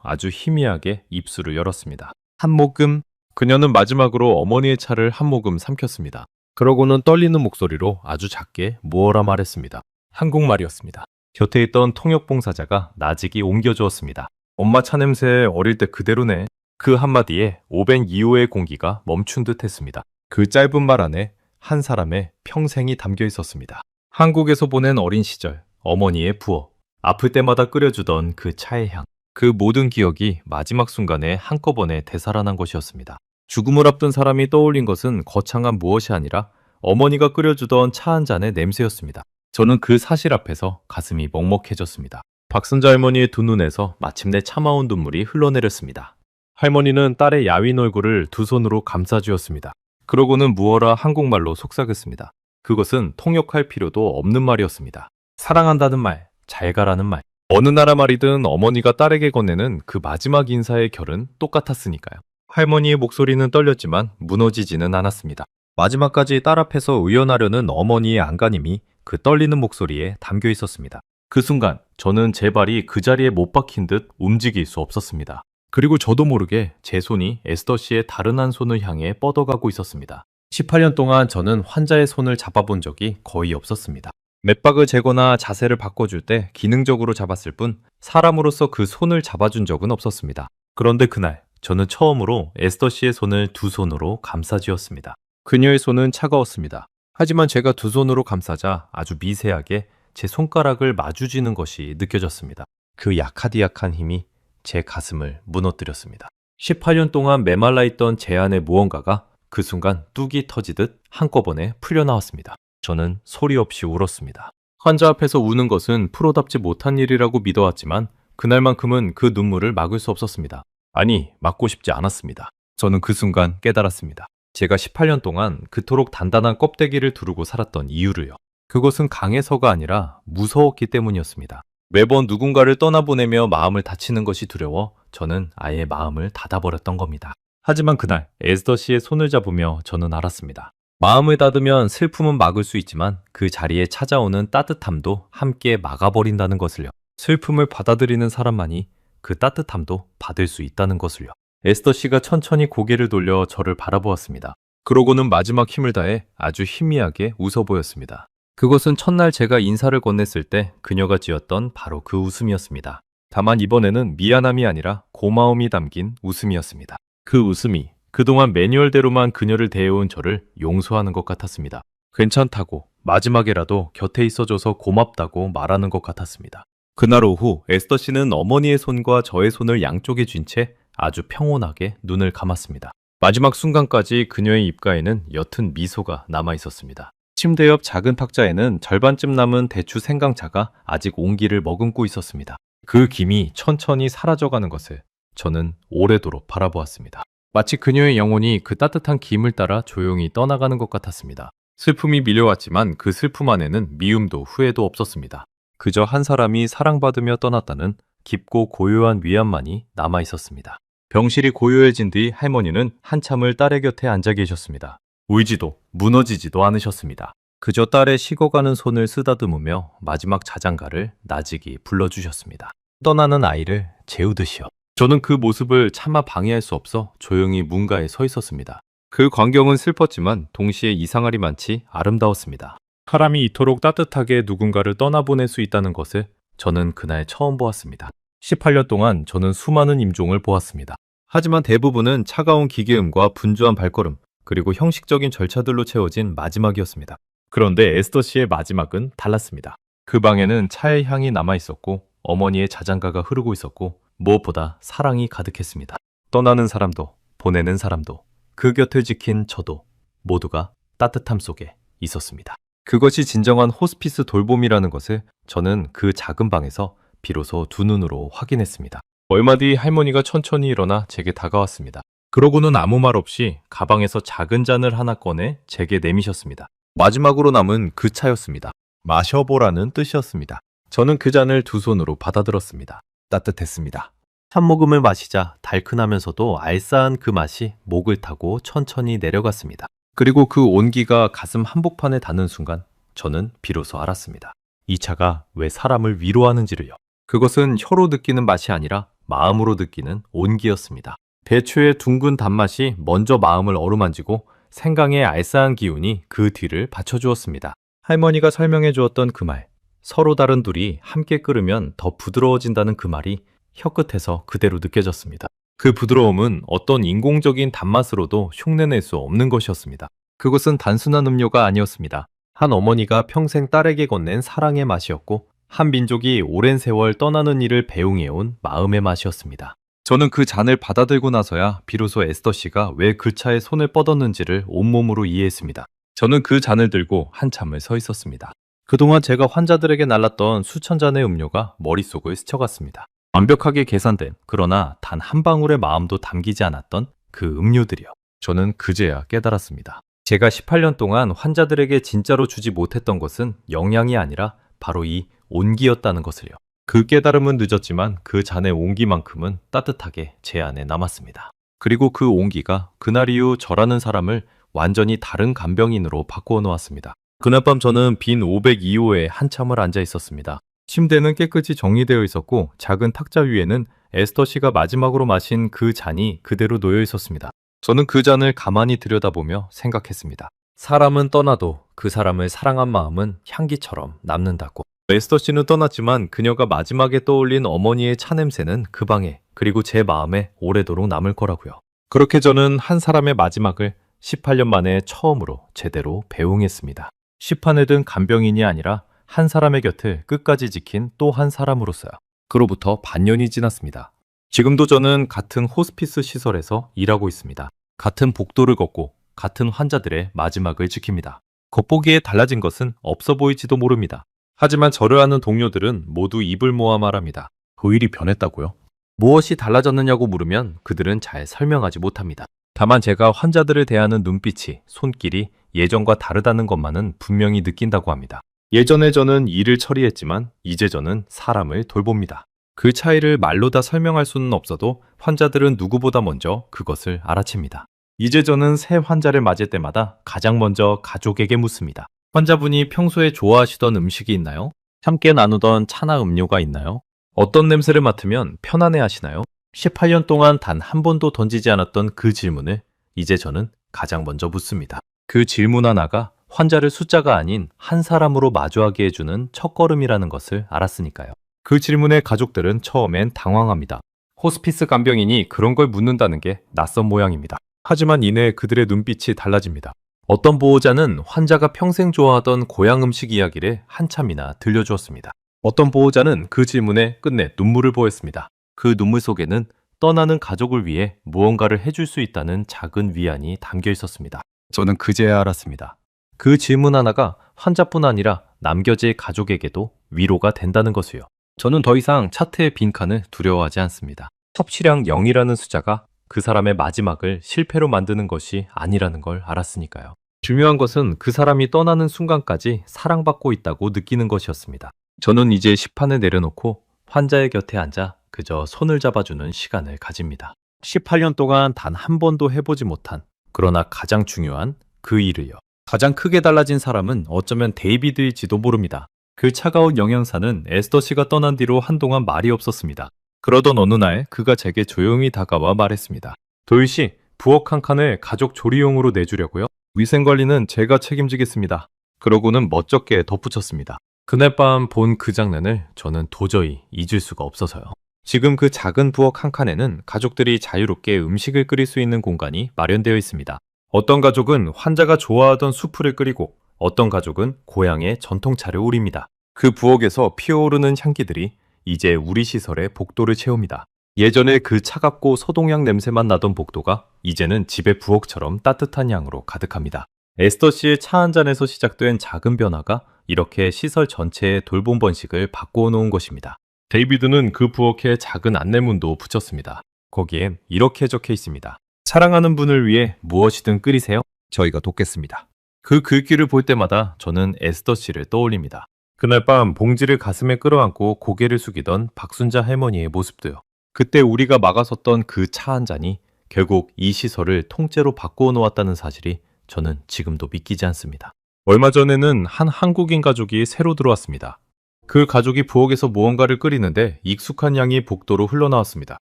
S1: 아주 희미하게 입술을 열었습니다. 한 모금. 그녀는 마지막으로 어머니의 차를 한 모금 삼켰습니다. 그러고는 떨리는 목소리로 아주 작게 무어라 말했습니다. 한국말이었습니다. 곁에 있던 통역봉사자가 나직이 옮겨주었습니다. 엄마 차 냄새 어릴 때 그대로네. 그 한마디에 502호의 공기가 멈춘 듯 했습니다. 그 짧은 말 안에 한 사람의 평생이 담겨 있었습니다. 한국에서 보낸 어린 시절, 어머니의 부어, 아플 때마다 끓여주던 그 차의 향, 그 모든 기억이 마지막 순간에 한꺼번에 되살아난 것이었습니다. 죽음을 앞둔 사람이 떠올린 것은 거창한 무엇이 아니라 어머니가 끓여주던 차 한 잔의 냄새였습니다. 저는 그 사실 앞에서 가슴이 먹먹해졌습니다. 박순자 할머니의 두 눈에서 마침내 차마운 눈물이 흘러내렸습니다. 할머니는 딸의 야윈 얼굴을 두 손으로 감싸주었습니다. 그러고는 무어라 한국말로 속삭였습니다. 그것은 통역할 필요도 없는 말이었습니다. 사랑한다는 말, 잘 가라는 말. 어느 나라 말이든 어머니가 딸에게 건네는 그 마지막 인사의 결은 똑같았으니까요. 할머니의 목소리는 떨렸지만 무너지지는 않았습니다. 마지막까지 딸 앞에서 의연하려는 어머니의 안간힘이 그 떨리는 목소리에 담겨 있었습니다. 그 순간 저는 제 발이 그 자리에 못 박힌 듯 움직일 수 없었습니다. 그리고 저도 모르게 제 손이 에스더 씨의 다른 한 손을 향해 뻗어가고 있었습니다. 18년 동안 저는 환자의 손을 잡아본 적이 거의 없었습니다. 맥박을 재거나 자세를 바꿔줄 때 기능적으로 잡았을 뿐 사람으로서 그 손을 잡아준 적은 없었습니다. 그런데 그날 저는 처음으로 에스더 씨의 손을 두 손으로 감싸쥐었습니다. 그녀의 손은 차가웠습니다. 하지만 제가 두 손으로 감싸자 아주 미세하게 제 손가락을 마주쥐는 것이 느껴졌습니다. 그 약하디약한 힘이 제 가슴을 무너뜨렸습니다. 18년 동안 메말라 있던 제 안의 무언가가 그 순간 뚝이 터지듯 한꺼번에 풀려나왔습니다. 저는 소리 없이 울었습니다. 환자 앞에서 우는 것은 프로답지 못한 일이라고 믿어왔지만 그날만큼은 그 눈물을 막을 수 없었습니다. 아니, 막고 싶지 않았습니다. 저는 그 순간 깨달았습니다. 제가 18년 동안 그토록 단단한 껍데기를 두르고 살았던 이유를요. 그것은 강해서가 아니라 무서웠기 때문이었습니다. 매번 누군가를 떠나보내며 마음을 다치는 것이 두려워 저는 아예 마음을 닫아버렸던 겁니다. 하지만 그날 에스더 씨의 손을 잡으며 저는 알았습니다. 마음을 닫으면 슬픔은 막을 수 있지만 그 자리에 찾아오는 따뜻함도 함께 막아버린다는 것을요. 슬픔을 받아들이는 사람만이 그 따뜻함도 받을 수 있다는 것을요. 에스더 씨가 천천히 고개를 돌려 저를 바라보았습니다. 그러고는 마지막 힘을 다해 아주 희미하게 웃어 보였습니다. 그것은 첫날 제가 인사를 건넸을 때 그녀가 지었던 바로 그 웃음이었습니다. 다만 이번에는 미안함이 아니라 고마움이 담긴 웃음이었습니다. 그 웃음이 그동안 매뉴얼대로만 그녀를 대해온 저를 용서하는 것 같았습니다. 괜찮다고, 마지막에라도 곁에 있어줘서 고맙다고 말하는 것 같았습니다. 그날 오후 에스더 씨는 어머니의 손과 저의 손을 양쪽에 쥔 채 아주 평온하게 눈을 감았습니다. 마지막 순간까지 그녀의 입가에는 옅은 미소가 남아 있었습니다. 침대 옆 작은 탁자에는 절반쯤 남은 대추 생강차가 아직 온기를 머금고 있었습니다. 그 김이 천천히 사라져가는 것을 저는 오래도록 바라보았습니다. 마치 그녀의 영혼이 그 따뜻한 김을 따라 조용히 떠나가는 것 같았습니다. 슬픔이 밀려왔지만 그 슬픔 안에는 미움도 후회도 없었습니다. 그저 한 사람이 사랑받으며 떠났다는 깊고 고요한 위안만이 남아 있었습니다. 병실이 고요해진 뒤 할머니는 한참을 딸의 곁에 앉아 계셨습니다. 울지도 무너지지도 않으셨습니다. 그저 딸의 식어가는 손을 쓰다듬으며 마지막 자장가를 나직이 불러주셨습니다. 떠나는 아이를 재우듯이요. 저는 그 모습을 차마 방해할 수 없어 조용히 문가에 서 있었습니다. 그 광경은 슬펐지만 동시에 이상하리 많지 아름다웠습니다. 사람이 이토록 따뜻하게 누군가를 떠나보낼 수 있다는 것을 저는 그날 처음 보았습니다. 18년 동안 저는 수많은 임종을 보았습니다. 하지만 대부분은 차가운 기계음과 분주한 발걸음, 그리고 형식적인 절차들로 채워진 마지막이었습니다. 그런데 에스더 씨의 마지막은 달랐습니다. 그 방에는 차의 향이 남아 있었고 어머니의 자장가가 흐르고 있었고 무엇보다 사랑이 가득했습니다. 떠나는 사람도 보내는 사람도 그 곁을 지킨 저도 모두가 따뜻함 속에 있었습니다. 그것이 진정한 호스피스 돌봄이라는 것을 저는 그 작은 방에서 비로소 두 눈으로 확인했습니다. 얼마 뒤 할머니가 천천히 일어나 제게 다가왔습니다. 그러고는 아무 말 없이 가방에서 작은 잔을 하나 꺼내 제게 내미셨습니다. 마지막으로 남은 그 차였습니다. 마셔보라는 뜻이었습니다. 저는 그 잔을 두 손으로 받아들었습니다. 따뜻했습니다. 참모금을 마시자 달큰하면서도 알싸한 그 맛이 목을 타고 천천히 내려갔습니다. 그리고 그 온기가 가슴 한복판에 닿는 순간 저는 비로소 알았습니다. 이 차가 왜 사람을 위로하는지를요. 그것은 혀로 느끼는 맛이 아니라 마음으로 느끼는 온기였습니다. 배추의 둥근 단맛이 먼저 마음을 어루만지고 생강의 알싸한 기운이 그 뒤를 받쳐주었습니다. 할머니가 설명해 주었던 그 말, 서로 다른 둘이 함께 끓으면 더 부드러워진다는 그 말이 혀끝에서 그대로 느껴졌습니다. 그 부드러움은 어떤 인공적인 단맛으로도 흉내낼 수 없는 것이었습니다. 그것은 단순한 음료가 아니었습니다. 한 어머니가 평생 딸에게 건넨 사랑의 맛이었고 한 민족이 오랜 세월 떠나는 일을 배웅해온 마음의 맛이었습니다. 저는 그 잔을 받아들고 나서야 비로소 에스더 씨가 왜 그 차에 손을 뻗었는지를 온몸으로 이해했습니다. 저는 그 잔을 들고 한참을 서 있었습니다. 그동안 제가 환자들에게 날랐던 수천 잔의 음료가 머릿속을 스쳐갔습니다. 완벽하게 계산된, 그러나 단 한 방울의 마음도 담기지 않았던 그 음료들이요. 저는 그제야 깨달았습니다. 제가 18년 동안 환자들에게 진짜로 주지 못했던 것은 영양이 아니라 바로 이 온기였다는 것을요. 그 깨달음은 늦었지만 그 잔의 온기만큼은 따뜻하게 제 안에 남았습니다. 그리고 그 온기가 그날 이후 저라는 사람을 완전히 다른 간병인으로 바꾸어 놓았습니다. 그날 밤 저는 빈 502호에 한참을 앉아 있었습니다. 침대는 깨끗이 정리되어 있었고 작은 탁자 위에는 에스더 씨가 마지막으로 마신 그 잔이 그대로 놓여 있었습니다. 저는 그 잔을 가만히 들여다보며 생각했습니다. 사람은 떠나도 그 사람을 사랑한 마음은 향기처럼 남는다고. 에스더 씨는 떠났지만 그녀가 마지막에 떠올린 어머니의 차 냄새는 그 방에 그리고 제 마음에 오래도록 남을 거라고요. 그렇게 저는 한 사람의 마지막을 18년 만에 처음으로 제대로 배웅했습니다. 시판에 든 간병인이 아니라 한 사람의 곁을 끝까지 지킨 또 한 사람으로서요. 그로부터 반년이 지났습니다. 지금도 저는 같은 호스피스 시설에서 일하고 있습니다. 같은 복도를 걷고 같은 환자들의 마지막을 지킵니다. 겉보기에 달라진 것은 없어 보일지도 모릅니다. 하지만 저를 아는 동료들은 모두 입을 모아 말합니다. 그 일이 변했다고요? 무엇이 달라졌느냐고 물으면 그들은 잘 설명하지 못합니다. 다만 제가 환자들을 대하는 눈빛이, 손길이 예전과 다르다는 것만은 분명히 느낀다고 합니다. 예전에 저는 일을 처리했지만 이제 저는 사람을 돌봅니다. 그 차이를 말로 다 설명할 수는 없어도 환자들은 누구보다 먼저 그것을 알아챕니다. 이제 저는 새 환자를 맞을 때마다 가장 먼저 가족에게 묻습니다. 환자분이 평소에 좋아하시던 음식이 있나요? 함께 나누던 차나 음료가 있나요? 어떤 냄새를 맡으면 편안해 하시나요? 18년 동안 단 한 번도 던지지 않았던 그 질문을 이제 저는 가장 먼저 묻습니다. 그 질문 하나가 환자를 숫자가 아닌 한 사람으로 마주하게 해주는 첫걸음이라는 것을 알았으니까요. 그 질문에 가족들은 처음엔 당황합니다. 호스피스 간병인이 그런 걸 묻는다는 게 낯선 모양입니다. 하지만 이내 그들의 눈빛이 달라집니다. 어떤 보호자는 환자가 평생 좋아하던 고향 음식 이야기를 한참이나 들려주었습니다. 어떤 보호자는 그 질문에 끝내 눈물을 보였습니다. 그 눈물 속에는 떠나는 가족을 위해 무언가를 해줄 수 있다는 작은 위안이 담겨 있었습니다. 저는 그제야 알았습니다. 그 질문 하나가 환자뿐 아니라 남겨질 가족에게도 위로가 된다는 것을요. 저는 더 이상 차트의 빈칸을 두려워하지 않습니다. 섭취량 0이라는 숫자가 그 사람의 마지막을 실패로 만드는 것이 아니라는 걸 알았으니까요. 중요한 것은 그 사람이 떠나는 순간까지 사랑받고 있다고 느끼는 것이었습니다. 저는 이제 시판을 내려놓고 환자의 곁에 앉아 그저 손을 잡아주는 시간을 가집니다. 18년 동안 단 한 번도 해보지 못한, 그러나 가장 중요한 그 일을요. 가장 크게 달라진 사람은 어쩌면 데이비드일지도 모릅니다. 그 차가운 영양사는 에스더 씨가 떠난 뒤로 한동안 말이 없었습니다. 그러던 어느 날 그가 제게 조용히 다가와 말했습니다. 도일 씨, 부엌 한 칸을 가족 조리용으로 내주려고요? 위생관리는 제가 책임지겠습니다. 그러고는 멋쩍게 덧붙였습니다. 그날 밤 본 그 장면을 저는 도저히 잊을 수가 없어서요. 지금 그 작은 부엌 한 칸에는 가족들이 자유롭게 음식을 끓일 수 있는 공간이 마련되어 있습니다. 어떤 가족은 환자가 좋아하던 수프를 끓이고 어떤 가족은 고향의 전통차를 우립니다. 그 부엌에서 피어오르는 향기들이 이제 우리 시설의 복도를 채웁니다. 예전에 그 차갑고 소독약 냄새만 나던 복도가 이제는 집의 부엌처럼 따뜻한 향으로 가득합니다. 에스더 씨의 차 한 잔에서 시작된 작은 변화가 이렇게 시설 전체의 돌봄 번식을 바꾸어 놓은 것입니다. 데이비드는 그 부엌에 작은 안내문도 붙였습니다. 거기엔 이렇게 적혀 있습니다. 사랑하는 분을 위해 무엇이든 끓이세요. 저희가 돕겠습니다. 그 글귀를 볼 때마다 저는 에스더 씨를 떠올립니다. 그날 밤 봉지를 가슴에 끌어안고 고개를 숙이던 박순자 할머니의 모습도요. 그때 우리가 막아섰던 그 차 한 잔이 결국 이 시설을 통째로 바꾸어 놓았다는 사실이 저는 지금도 믿기지 않습니다. 얼마 전에는 한 한국인 가족이 새로 들어왔습니다. 그 가족이 부엌에서 무언가를 끓이는데 익숙한 향이 복도로 흘러나왔습니다.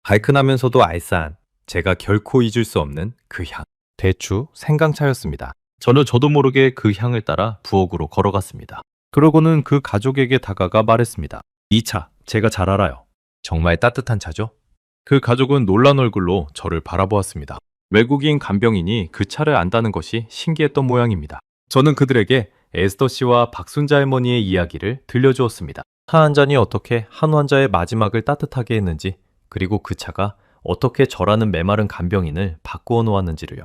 S1: 달큰하면서도 알싸한, 제가 결코 잊을 수 없는 그 향. 대추 생강차였습니다. 저도 모르게 그 향을 따라 부엌으로 걸어갔습니다. 그러고는 그 가족에게 다가가 말했습니다. 이 차, 제가 잘 알아요. 정말 따뜻한 차죠? 그 가족은 놀란 얼굴로 저를 바라보았습니다. 외국인 간병인이 그 차를 안다는 것이 신기했던 모양입니다. 저는 그들에게 에스더 씨와 박순자 할머니의 이야기를 들려주었습니다. 차 한 잔이 어떻게 한 환자의 마지막을 따뜻하게 했는지, 그리고 그 차가 어떻게 저라는 메마른 간병인을 바꾸어 놓았는지를요.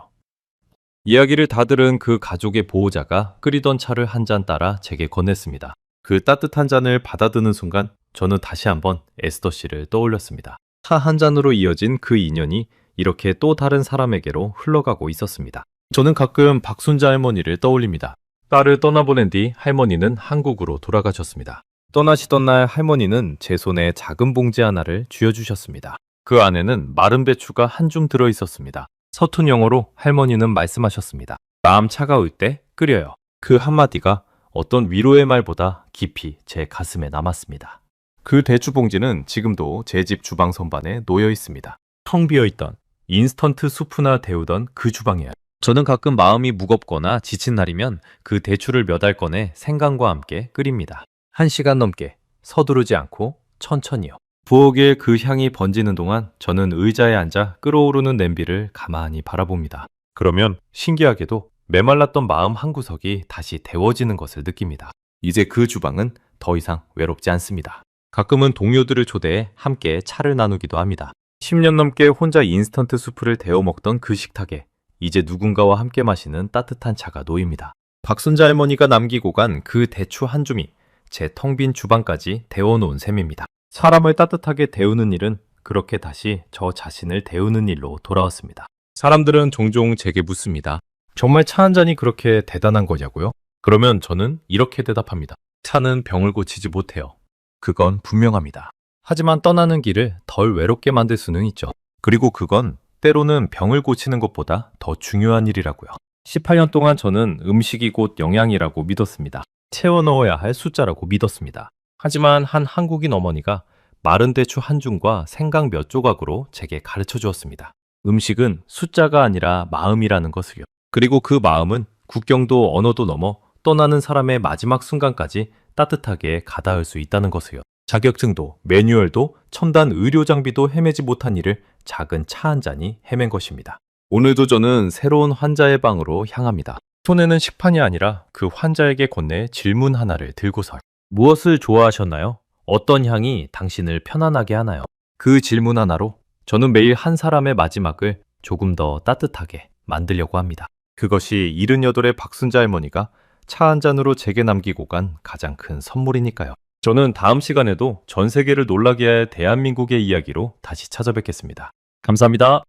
S1: 이야기를 다 들은 그 가족의 보호자가 끓이던 차를 한 잔 따라 제게 건넸습니다. 그 따뜻한 잔을 받아드는 순간 저는 다시 한번 에스더 씨를 떠올렸습니다. 차 한 잔으로 이어진 그 인연이 이렇게 또 다른 사람에게로 흘러가고 있었습니다. 저는 가끔 박순자 할머니를 떠올립니다. 딸을 떠나보낸 뒤 할머니는 한국으로 돌아가셨습니다. 떠나시던 날 할머니는 제 손에 작은 봉지 하나를 쥐어주셨습니다. 그 안에는 마른 배추가 한 줌 들어 있었습니다. 서툰 영어로 할머니는 말씀하셨습니다. 마음 차가울 때 끓여요. 그 한마디가 어떤 위로의 말보다 깊이 제 가슴에 남았습니다. 그 대추 봉지는 지금도 제 집 주방 선반에 놓여 있습니다. 텅 비어있던 인스턴트 수프나 데우던 그 주방이에요. 저는 가끔 마음이 무겁거나 지친 날이면 그 대추를 몇 알 꺼내 생강과 함께 끓입니다. 1시간 넘게 서두르지 않고 천천히요. 부엌에 그 향이 번지는 동안 저는 의자에 앉아 끓어오르는 냄비를 가만히 바라봅니다. 그러면 신기하게도 메말랐던 마음 한구석이 다시 데워지는 것을 느낍니다. 이제 그 주방은 더 이상 외롭지 않습니다. 가끔은 동료들을 초대해 함께 차를 나누기도 합니다. 10년 넘게 혼자 인스턴트 수프를 데워 먹던 그 식탁에 이제 누군가와 함께 마시는 따뜻한 차가 놓입니다. 박순자 할머니가 남기고 간 그 대추 한 줌이 제 텅 빈 주방까지 데워놓은 셈입니다. 사람을 따뜻하게 데우는 일은 그렇게 다시 저 자신을 데우는 일로 돌아왔습니다. 사람들은 종종 제게 묻습니다. 정말 차 한 잔이 그렇게 대단한 거냐고요? 그러면 저는 이렇게 대답합니다. 차는 병을 고치지 못해요. 그건 분명합니다. 하지만 떠나는 길을 덜 외롭게 만들 수는 있죠. 그리고 그건 때로는 병을 고치는 것보다 더 중요한 일이라고요. 18년 동안 저는 음식이 곧 영양이라고 믿었습니다. 채워 넣어야 할 숫자라고 믿었습니다. 하지만 한 한국인 어머니가 마른 대추 한 줌과 생강 몇 조각으로 제게 가르쳐 주었습니다. 음식은 숫자가 아니라 마음이라는 것을요. 그리고 그 마음은 국경도 언어도 넘어 떠나는 사람의 마지막 순간까지 따뜻하게 가닿을 수 있다는 것을요. 자격증도 매뉴얼도 첨단 의료 장비도 헤매지 못한 일을 작은 차 한 잔이 헤맨 것입니다. 오늘도 저는 새로운 환자의 방으로 향합니다. 손에는 식판이 아니라 그 환자에게 건네 질문 하나를 들고서 무엇을 좋아하셨나요? 어떤 향이 당신을 편안하게 하나요? 그 질문 하나로 저는 매일 한 사람의 마지막을 조금 더 따뜻하게 만들려고 합니다. 그것이 78의 박순자 할머니가 차 한 잔으로 제게 남기고 간 가장 큰 선물이니까요. 저는 다음 시간에도 전 세계를 놀라게 할 대한민국의 이야기로 다시 찾아뵙겠습니다. 감사합니다.